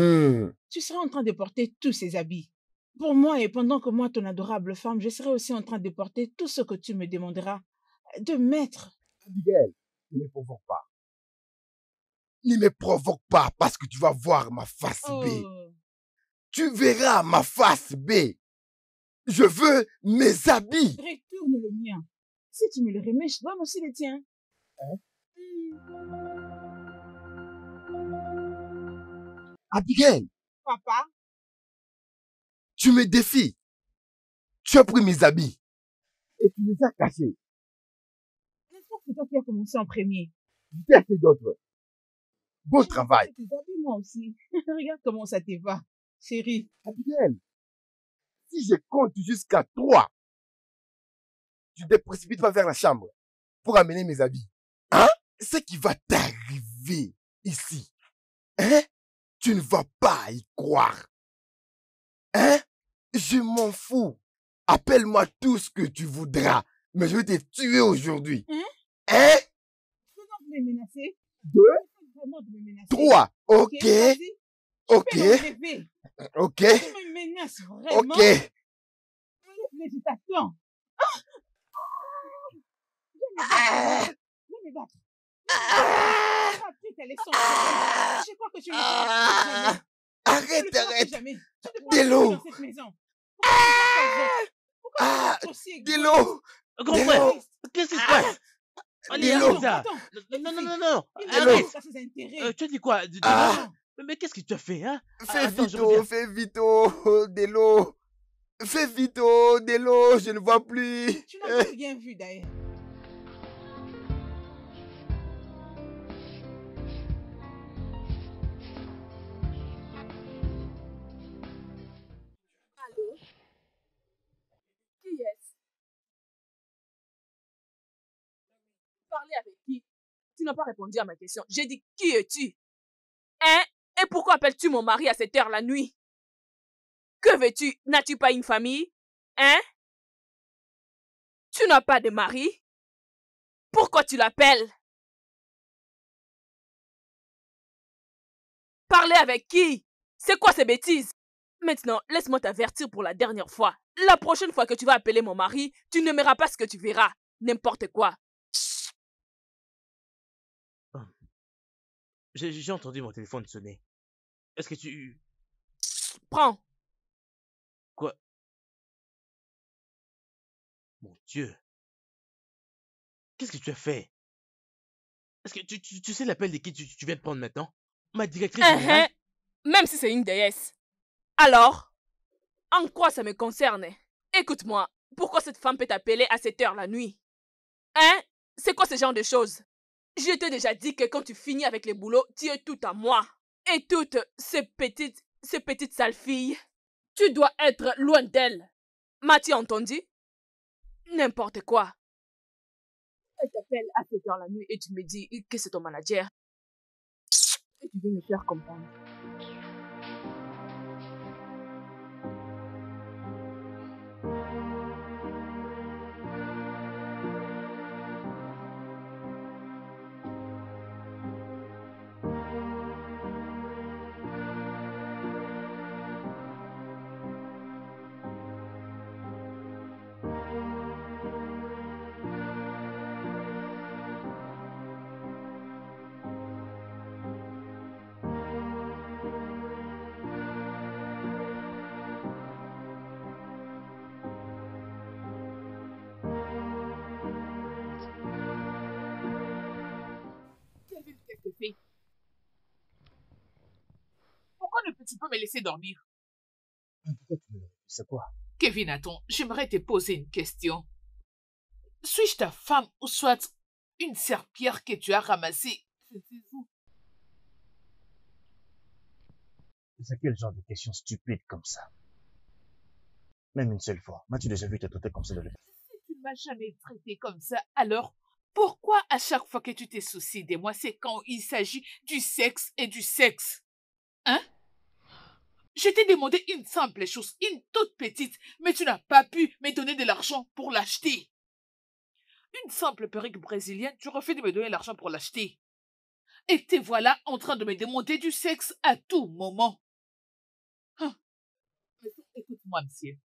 [SPEAKER 3] Tu seras en train de porter tous ces habits pour moi et pendant que moi, ton adorable femme, je serai aussi en train de porter tout ce que tu me demanderas de mettre.
[SPEAKER 6] Abigail, ne me provoque pas. Ne me provoque pas parce que tu vas voir ma face B.
[SPEAKER 3] Oh,
[SPEAKER 6] Tu verras ma face B. Je veux mes habits.
[SPEAKER 3] retourne le mien. Si tu me le remets, je donne aussi les tiens.
[SPEAKER 6] Abigail,
[SPEAKER 3] Papa,
[SPEAKER 6] tu me défies. Tu as pris mes habits et tu les as cachés.
[SPEAKER 3] n'est-ce pas que c'est toi qui as commencé en premier?
[SPEAKER 6] J'ai acheté d'autres. Bon travail.
[SPEAKER 3] Tes habits, moi aussi. Regarde comment ça te va, chérie.
[SPEAKER 6] Abigail, si je compte jusqu'à 3, tu te précipites pas vers la chambre pour amener mes habits. Hein? Ce qui va t'arriver ici, hein? Tu ne vas pas y croire. Hein? Je m'en fous. Appelle-moi tout ce que tu voudras, mais je vais te tuer aujourd'hui.
[SPEAKER 3] Hein?
[SPEAKER 6] Hein?
[SPEAKER 3] Tu veux donc me menacer?
[SPEAKER 6] 2,
[SPEAKER 3] Vraiment de me menacer?
[SPEAKER 6] 3. Ok.
[SPEAKER 3] Vas-y.
[SPEAKER 6] Ok.
[SPEAKER 3] Tu peux me rêver.
[SPEAKER 6] Ok.
[SPEAKER 3] Tu me menaces vraiment?
[SPEAKER 6] Ok.
[SPEAKER 3] Mais je t'attends. Viens me battre. Je crois que tu ne le feras jamais.
[SPEAKER 6] Arrête, arrête.
[SPEAKER 3] Jamais. Tu ne
[SPEAKER 6] Delo.
[SPEAKER 3] pas dans cette maison. Pourquoi tu es aussi égoïste?
[SPEAKER 6] Delo.
[SPEAKER 2] Grand frère, qu'est-ce qui se passe? Allez,
[SPEAKER 6] Delo.
[SPEAKER 2] arrête ça.
[SPEAKER 3] Attends.
[SPEAKER 2] Non,
[SPEAKER 3] Il
[SPEAKER 2] arrête.
[SPEAKER 3] n'a pas ses intérêts.
[SPEAKER 2] Tu as dit quoi?
[SPEAKER 6] Ah.
[SPEAKER 2] Mais qu'est-ce que tu as fait, hein?
[SPEAKER 6] Fais
[SPEAKER 2] Attends, je
[SPEAKER 6] vite,
[SPEAKER 2] reviens.
[SPEAKER 6] fais vite, Delo. Fais vite, Delo, je ne vois plus.
[SPEAKER 3] Tu n'as plus rien vu d'ailleurs.
[SPEAKER 1] Allô? Qui est-ce? Parler avec qui? Tu n'as pas répondu à ma question. J'ai dit, qui es-tu? Hein? Et pourquoi appelles-tu mon mari à cette heure la nuit? Que veux-tu? N'as-tu pas une famille? Hein? Tu n'as pas de mari? Pourquoi tu l'appelles? Parler avec qui? C'est quoi ces bêtises? Maintenant, laisse-moi t'avertir pour la dernière fois. La prochaine fois que tu vas appeler mon mari, tu n'aimeras pas ce que tu verras. N'importe quoi.
[SPEAKER 2] J'ai entendu mon téléphone sonner. Est-ce que tu...
[SPEAKER 1] Prends.
[SPEAKER 2] Quoi? Mon Dieu. Qu'est-ce que tu as fait? Est-ce que tu sais l'appel de qui tu viens de prendre maintenant? Ma directrice générale?
[SPEAKER 1] Même si c'est une déesse. Alors, en quoi ça me concerne? Écoute-moi, pourquoi cette femme peut t'appeler à cette heure la nuit? Hein? C'est quoi ce genre de choses? Je t'ai déjà dit que quand tu finis avec les boulots, tu es tout à moi. Et toutes ces petites sales filles, tu dois être loin d'elles. M'as-tu entendu? N'importe quoi. Elle t'appelle à cette heure la nuit et tu me dis que c'est ton manager. Et tu veux me faire comprendre.
[SPEAKER 8] Qu'est-ce que c'est? Pourquoi ne peux-tu pas me laisser dormir?
[SPEAKER 5] Pourquoi tu me le répètes? C'est quoi?
[SPEAKER 8] Kevin, attends, j'aimerais te poser une question. Suis-je ta femme ou soit une serpillère que tu as ramassée?
[SPEAKER 5] C'est quel genre de question stupide comme ça? Même une seule fois. M'as-tu déjà vu te traiter comme ça de l'époque?
[SPEAKER 8] Si tu ne m'as jamais traité comme ça, alors pourquoi à chaque fois que tu te soucies de moi, c'est quand il s'agit du sexe et du sexe? Hein? Je t'ai demandé une simple chose, une toute petite, mais tu n'as pas pu me donner de l'argent pour l'acheter. Une simple perruque brésilienne, tu refuses de me donner l'argent pour l'acheter. Et te voilà en train de me demander du sexe à tout moment. Hein? Écoute-moi, monsieur.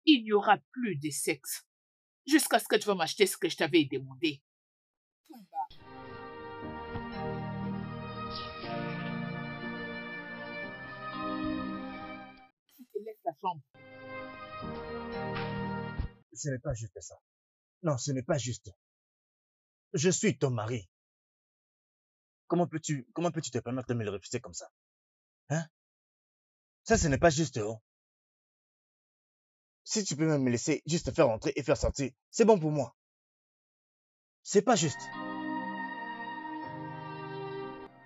[SPEAKER 8] Il n'y aura plus de sexe jusqu'à ce que tu vas m'acheter ce que je t'avais demandé. Tu te laisses la chambre.
[SPEAKER 5] Ce n'est pas juste ça. Non, ce n'est pas juste. Je suis ton mari. Comment peux-tu te permettre de me le refuser comme ça? Hein? Ça, ce n'est pas juste, oh. Si tu peux même me laisser juste faire entrer et faire sortir, c'est bon pour moi. C'est pas juste.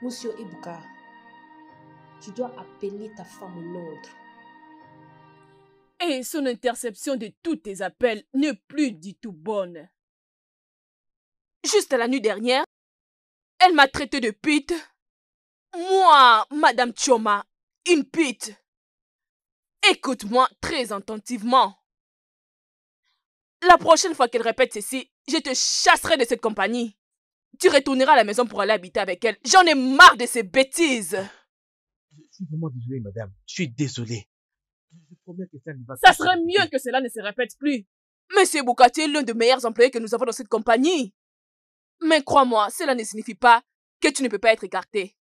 [SPEAKER 10] Monsieur Ibuka, tu dois appeler ta femme au l'ordre.
[SPEAKER 1] Et son interception de tous tes appels n'est plus du tout bonne. Juste la nuit dernière, elle m'a traité de pute. Moi, Madame Chioma, une pute. Écoute-moi très attentivement. La prochaine fois qu'elle répète ceci, je te chasserai de cette compagnie. Tu retourneras à la maison pour aller habiter avec elle. J'en ai marre de ces bêtises.
[SPEAKER 2] Je suis vraiment désolé, madame. Je suis désolé. Je promets que ça ne va
[SPEAKER 1] Ça
[SPEAKER 2] plus se
[SPEAKER 1] serait
[SPEAKER 2] répéter.
[SPEAKER 1] mieux que cela ne se répète plus. Monsieur Bukati est l'un des meilleurs employés que nous avons dans cette compagnie. Mais crois-moi, cela ne signifie pas que tu ne peux pas être écarté.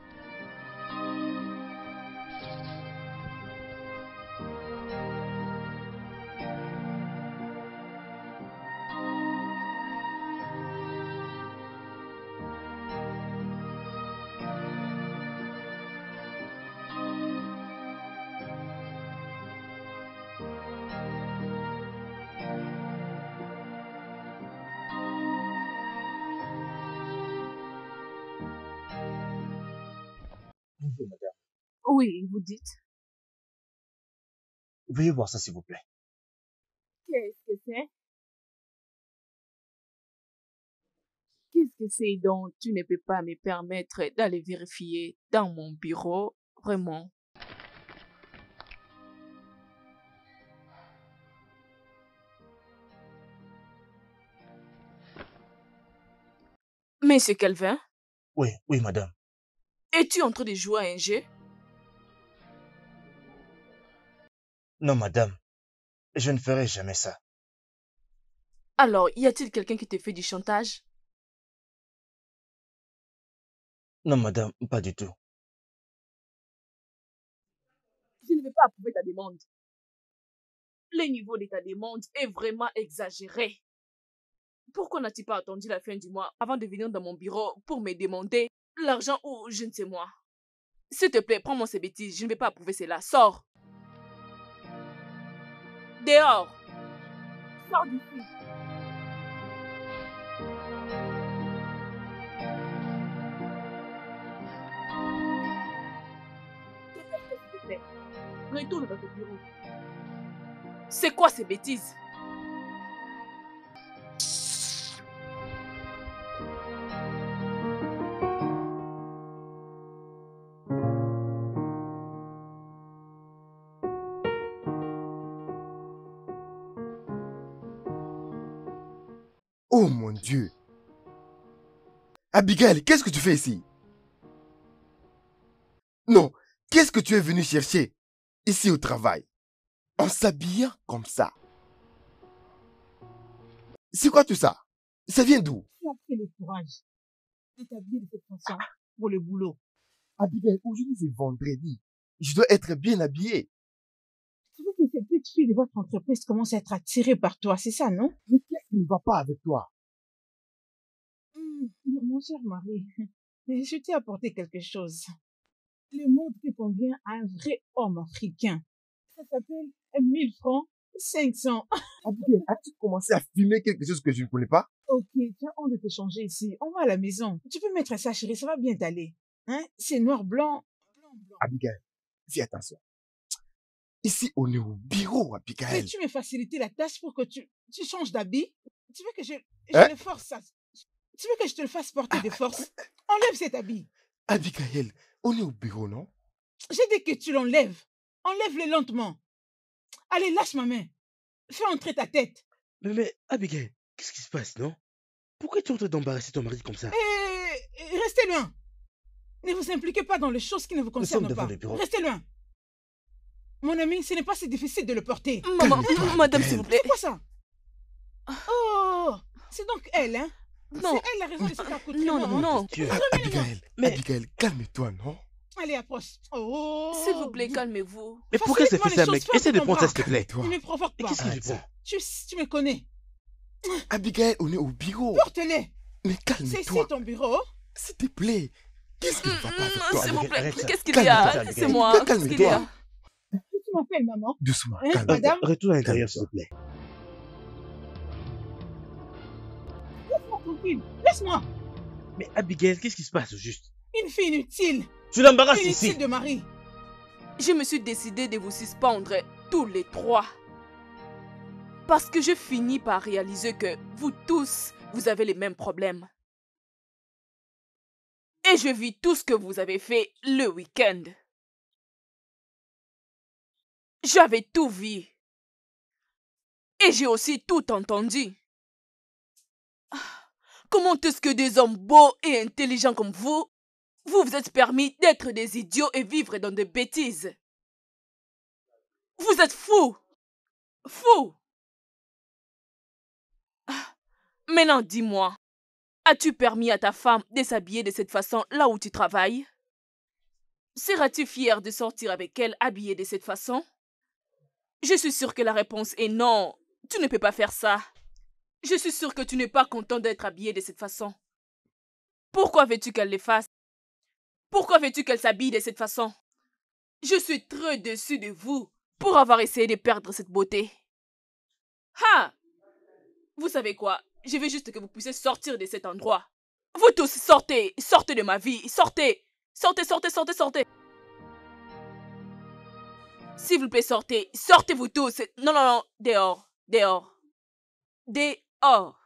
[SPEAKER 5] Bonjour, madame.
[SPEAKER 1] Oui, vous dites.
[SPEAKER 5] Veuillez voir ça, s'il vous plaît.
[SPEAKER 1] Qu'est-ce que c'est? Qu'est-ce que c'est dont tu ne peux pas me permettre d'aller vérifier dans mon bureau, vraiment? Monsieur Calvin,
[SPEAKER 5] Oui, oui, madame.
[SPEAKER 1] es-tu en train de jouer à un jeu?
[SPEAKER 5] Non, madame, je ne ferai jamais ça.
[SPEAKER 1] Alors, y a-t-il quelqu'un qui te fait du chantage?
[SPEAKER 5] Non, madame, pas du tout.
[SPEAKER 1] Je ne vais pas approuver ta demande. Le niveau de ta demande est vraiment exagéré. Pourquoi n'as-tu pas attendu la fin du mois avant de venir dans mon bureau pour me demander l'argent ou je ne sais moi? S'il te plaît, prends-moi ces bêtises. Je ne vais pas approuver cela. Sors. Dehors. Sors d'ici. Dépêche-toi, s'il te plaît. Retourne dans ton bureau. C'est quoi ces bêtises?
[SPEAKER 6] Oh mon Dieu. Abigail, qu'est-ce que tu fais ici? Non, qu'est-ce que tu es venu chercher ici au travail? En s'habillant comme ça. C'est quoi tout ça? Ça vient d'où?
[SPEAKER 3] Tu as pris le courage de t'habiller de cette façon pour le boulot.
[SPEAKER 6] Abigail, aujourd'hui c'est vendredi. Je dois être bien habillé.
[SPEAKER 3] Tu veux que ces petites filles de votre entreprise commencent à être attirées par toi, c'est ça, non?
[SPEAKER 6] Mais qu'est-ce qui ne va pas avec toi?
[SPEAKER 3] Mon cher mari, je t'ai apporté quelque chose. Le monde qui convient à un vrai homme africain. Ça s'appelle 1000 francs, 500.
[SPEAKER 6] Abigail, as-tu commencé à fumer quelque chose que je ne connais pas?
[SPEAKER 3] Ok, tu as honte de te changer ici. On va à la maison. Tu peux mettre ça, chérie, ça va bien t'aller. Hein? C'est noir, blanc.
[SPEAKER 6] Abigail, fais attention. Ici, on est au bureau, Abigail.
[SPEAKER 3] Peux-tu me faciliter la tâche pour que tu changes d'habit? Tu veux que je
[SPEAKER 6] Hein?
[SPEAKER 3] le force ça? Tu veux que je te le fasse porter de force? Enlève cet habit.
[SPEAKER 6] Abigail, on est au bureau, non?
[SPEAKER 3] J'ai dit que tu l'enlèves. Enlève-le lentement. Allez, lâche ma main. Fais entrer ta tête.
[SPEAKER 2] Mais Abigail, qu'est-ce qui se passe, non? Pourquoi tu es en train d'embarrasser ton mari comme ça?
[SPEAKER 3] Restez loin. Ne vous impliquez pas dans les choses qui ne vous
[SPEAKER 5] Nous sommes
[SPEAKER 3] concernent
[SPEAKER 5] devant
[SPEAKER 3] pas.
[SPEAKER 5] le bureau.
[SPEAKER 3] Restez loin. Mon ami, ce n'est pas si difficile de le porter.
[SPEAKER 1] Maman,
[SPEAKER 6] Calme-toi,
[SPEAKER 1] madame,
[SPEAKER 6] Abigail.
[SPEAKER 1] s'il vous plaît.
[SPEAKER 3] C'est quoi ça? Oh, c'est donc elle, hein?
[SPEAKER 1] Non.
[SPEAKER 3] C'est elle la raison de cet accoutrement.
[SPEAKER 1] Non, non,
[SPEAKER 3] hein?
[SPEAKER 1] non.
[SPEAKER 2] Dieu.
[SPEAKER 6] Abigail,
[SPEAKER 2] Mais-
[SPEAKER 6] Abigail, calme-toi, non?
[SPEAKER 3] Allez, approche. Oh,
[SPEAKER 1] S'il vous plaît, calmez-vous.
[SPEAKER 2] Mais pourquoi ça fait
[SPEAKER 3] Facilite-moi
[SPEAKER 2] ça,
[SPEAKER 3] les
[SPEAKER 2] mec?
[SPEAKER 3] choses,
[SPEAKER 2] Essaie de
[SPEAKER 3] fais
[SPEAKER 2] prendre ça,
[SPEAKER 3] comprendre.
[SPEAKER 2] s'il te plaît.
[SPEAKER 6] Calme-toi.
[SPEAKER 3] Ne me provoque
[SPEAKER 2] Mais
[SPEAKER 3] pas.
[SPEAKER 2] qu'est-ce que tu
[SPEAKER 6] Arrête
[SPEAKER 2] prends?
[SPEAKER 6] ça.
[SPEAKER 3] Tu me connais.
[SPEAKER 6] Abigail, on est au bureau.
[SPEAKER 3] Porte-les.
[SPEAKER 6] Mais
[SPEAKER 3] C'est ici
[SPEAKER 6] calme-toi,
[SPEAKER 3] ton bureau.
[SPEAKER 6] s'il te plaît. Qu'est-ce qui ne va pas avec toi,
[SPEAKER 1] S'il vous
[SPEAKER 6] Abigail?
[SPEAKER 1] plaît,
[SPEAKER 5] arrête ça.
[SPEAKER 1] qu'est-ce qu'il y
[SPEAKER 6] Calme-toi,
[SPEAKER 1] a?
[SPEAKER 5] Abigail.
[SPEAKER 1] C'est moi. Qu'est-ce qu'il y a?
[SPEAKER 6] Calme-toi.
[SPEAKER 3] Tu m'appelles maman.
[SPEAKER 6] Doucement,
[SPEAKER 3] Hein,
[SPEAKER 6] calme-toi.
[SPEAKER 3] madame?
[SPEAKER 2] Retourne à l'intérieur, s'il te plaît.
[SPEAKER 3] Laisse-moi tranquille. Laisse-moi.
[SPEAKER 2] Mais Abigail, qu'est-ce qui se passe au juste?
[SPEAKER 3] Une fille inutile.
[SPEAKER 5] Tu l'embarrasses ici.
[SPEAKER 3] Inutile de mari.
[SPEAKER 1] Je me suis décidé de vous suspendre tous les trois. Parce que je finis par réaliser que vous tous, vous avez les mêmes problèmes. Et je vis tout ce que vous avez fait le week-end. J'avais tout vu. Et j'ai aussi tout entendu. Comment est-ce que des hommes beaux et intelligents comme vous vous êtes permis d'être des idiots et vivre dans des bêtises? Vous êtes fous! Fous! Maintenant, dis-moi, as-tu permis à ta femme de s'habiller de cette façon là où tu travailles? Seras-tu fier de sortir avec elle habillée de cette façon? Je suis sûre que la réponse est non. Tu ne peux pas faire ça. Je suis sûre que tu n'es pas content d'être habillée de cette façon. Pourquoi veux-tu qu'elle le fasse? Pourquoi veux-tu qu'elle s'habille de cette façon? Je suis très déçue de vous pour avoir essayé de perdre cette beauté. Ha! Vous savez quoi? Je veux juste que vous puissiez sortir de cet endroit. Vous tous, sortez! Sortez de ma vie! Sortez! Sortez, sortez, sortez, sortez! S'il vous plaît, sortez! Sortez vous tous! Non, non, non! Dehors! Dehors! Dehors!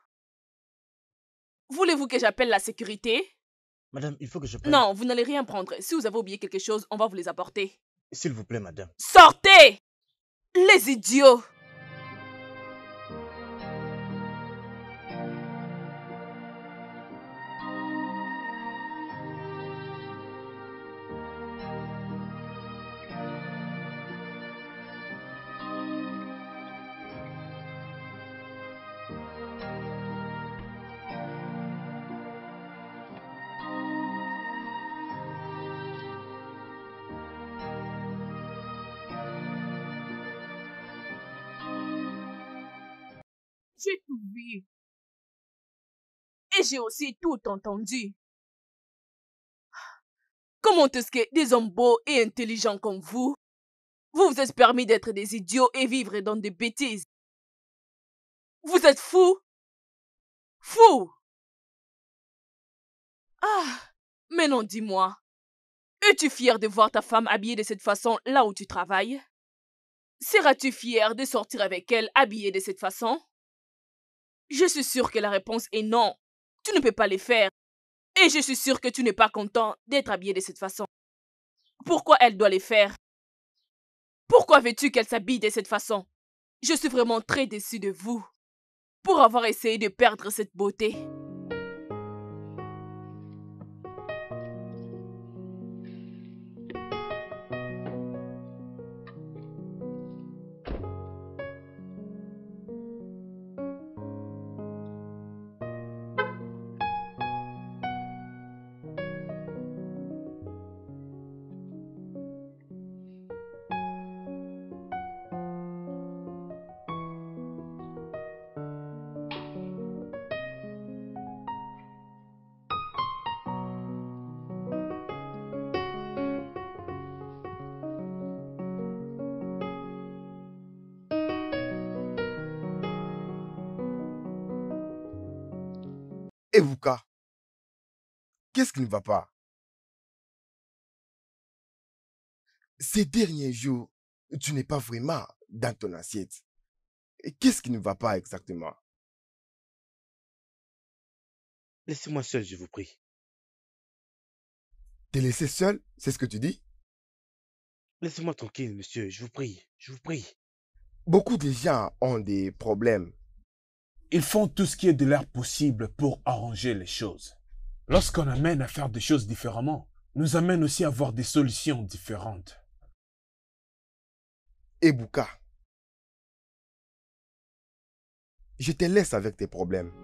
[SPEAKER 1] Voulez-vous que j'appelle la sécurité?
[SPEAKER 5] Madame, il faut que je prenne.
[SPEAKER 1] Non, vous n'allez rien prendre. Si vous avez oublié quelque chose, on va vous les apporter.
[SPEAKER 5] S'il vous plaît, madame.
[SPEAKER 1] Sortez! Les idiots!
[SPEAKER 8] J'ai tout vu.
[SPEAKER 1] Et j'ai aussi tout entendu. Comment est-ce que des hommes beaux et intelligents comme vous vous êtes permis d'être des idiots et vivre dans des bêtises? Vous êtes fous? Fous! Ah, mais non, dis-moi. Es-tu fier de voir ta femme habillée de cette façon là où tu travailles? Seras-tu fier de sortir avec elle habillée de cette façon? Je suis sûre que la réponse est non. Tu ne peux pas le faire. Et je suis sûre que tu n'es pas content d'être habillée de cette façon. Pourquoi elle doit le faire? Pourquoi veux-tu qu'elle s'habille de cette façon? Je suis vraiment très déçue de vous pour avoir essayé de perdre cette beauté.
[SPEAKER 6] Ebuka, qu'est-ce qui ne va pas? Ces derniers jours, tu n'es pas vraiment dans ton assiette. Et qu'est-ce qui ne va pas exactement?
[SPEAKER 2] Laissez-moi seul, je vous prie.
[SPEAKER 6] T'es laissé seul, c'est ce que tu dis?
[SPEAKER 2] Laissez-moi tranquille, monsieur, je vous prie, je vous prie.
[SPEAKER 6] Beaucoup de gens ont des problèmes.
[SPEAKER 9] Ils font tout ce qui est de leur possible pour arranger les choses. Lorsqu'on amène à faire des choses différemment, nous amène aussi à avoir des solutions différentes.
[SPEAKER 6] Ebuka, je te laisse avec tes problèmes.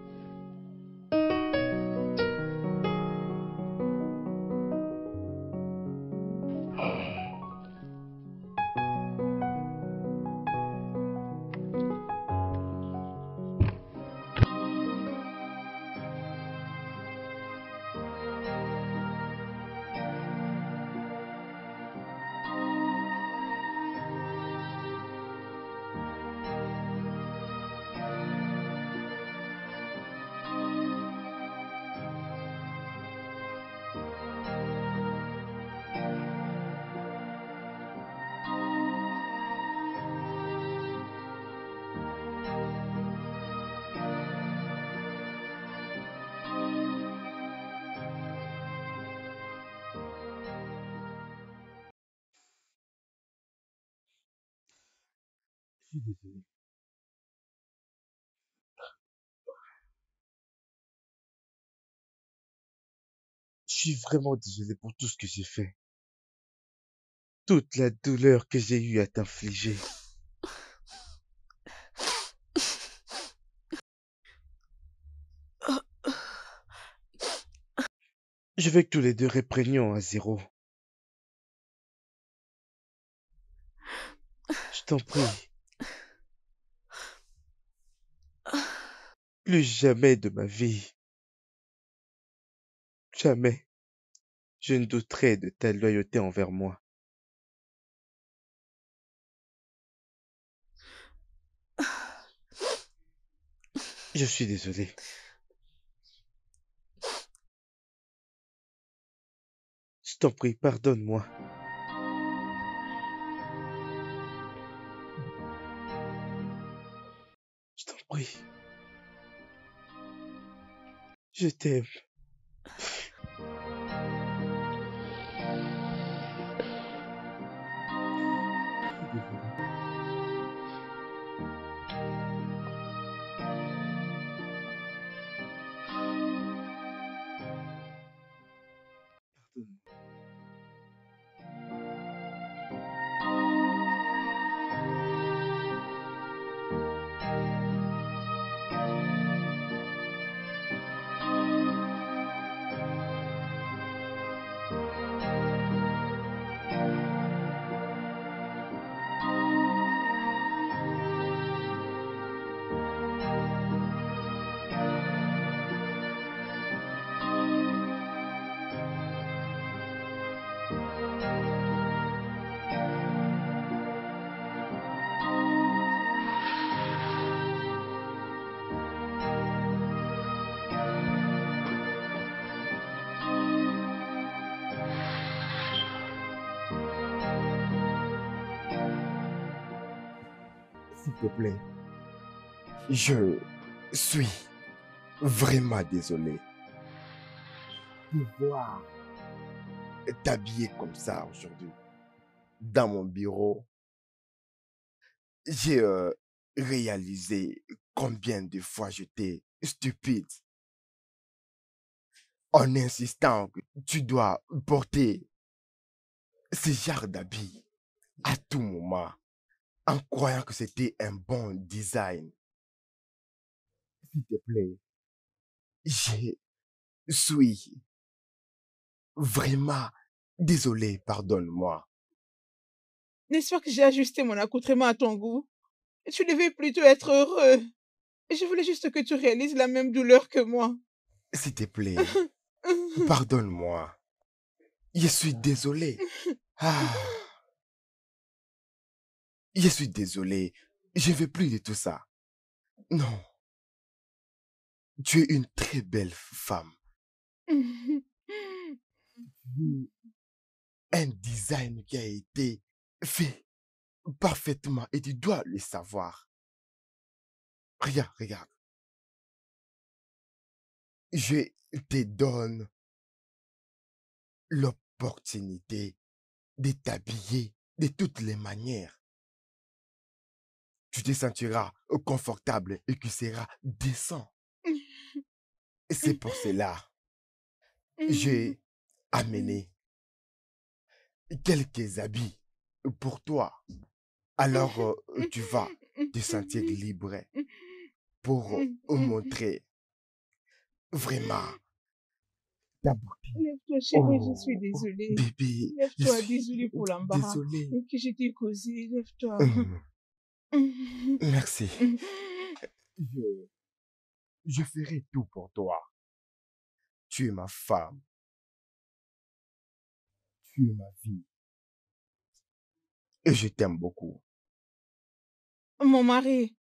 [SPEAKER 2] Je suis désolé. Je suis vraiment désolé pour tout ce que j'ai fait. Toute la douleur que j'ai eu à t'infliger. Je veux que tous les deux reprenions à zéro. Je t'en prie. Plus jamais de ma vie. Jamais. Je ne douterai de ta loyauté envers moi. Je suis désolé. Je t'en prie, pardonne-moi. Je t'en prie. Je t'aime.
[SPEAKER 6] S'il te plaît, je suis vraiment désolé de voir t'habiller comme ça aujourd'hui. Dans mon bureau, j'ai réalisé combien de fois j'étais stupide en insistant que tu dois porter ce genre d'habit à tout moment, en croyant que c'était un bon design. S'il te plaît, je suis vraiment désolé, pardonne-moi.
[SPEAKER 3] N'est-ce pas que j'ai ajusté mon accoutrement à ton goût? Tu devais plutôt être heureux. Je voulais juste que tu réalises la même douleur que moi.
[SPEAKER 6] S'il te plaît, pardonne-moi. Je suis désolé. Ah, je suis désolé. Je ne veux plus de tout ça. Non, tu es une très belle femme. Un design qui a été fait parfaitement et tu dois le savoir. Regarde, regarde. Je te donne l'opportunité de t'habiller de toutes les manières. Tu te sentiras confortable et tu seras décent. Et c'est pour cela que j'ai amené quelques habits pour toi. Alors tu vas te sentir libre pour montrer vraiment ta beauté.
[SPEAKER 3] Lève-toi, chérie, je
[SPEAKER 6] Oh,
[SPEAKER 3] suis désolée.
[SPEAKER 6] bébé, je
[SPEAKER 3] Lève-toi,
[SPEAKER 6] suis
[SPEAKER 3] désolée pour l'embarras.
[SPEAKER 6] désolé.
[SPEAKER 3] Que je t'ai causé, lève-toi.
[SPEAKER 6] Merci. Je ferai tout pour toi. Tu es ma femme. Tu es ma vie. Et je t'aime beaucoup.
[SPEAKER 3] Mon mari,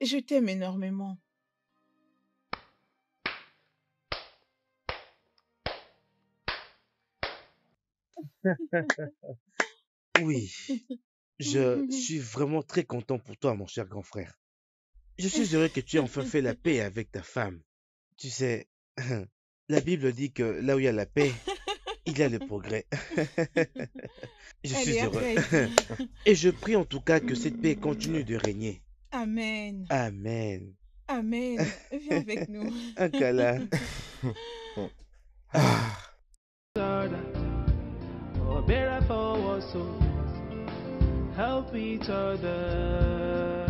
[SPEAKER 3] je t'aime énormément.
[SPEAKER 2] Oui, je suis vraiment très content pour toi, mon cher grand frère. Je suis heureux que tu aies enfin fait la paix avec ta femme. Tu sais, la Bible dit que là où il y a la paix, il y a le progrès. Je suis
[SPEAKER 3] Allez,
[SPEAKER 2] heureux.
[SPEAKER 3] arrête.
[SPEAKER 2] Et je prie en tout cas que cette paix continue de régner.
[SPEAKER 3] Amen.
[SPEAKER 2] Amen.
[SPEAKER 3] Amen. Viens avec nous.
[SPEAKER 2] Un câlin.
[SPEAKER 6] Ah,
[SPEAKER 7] Or better for us, so help each other.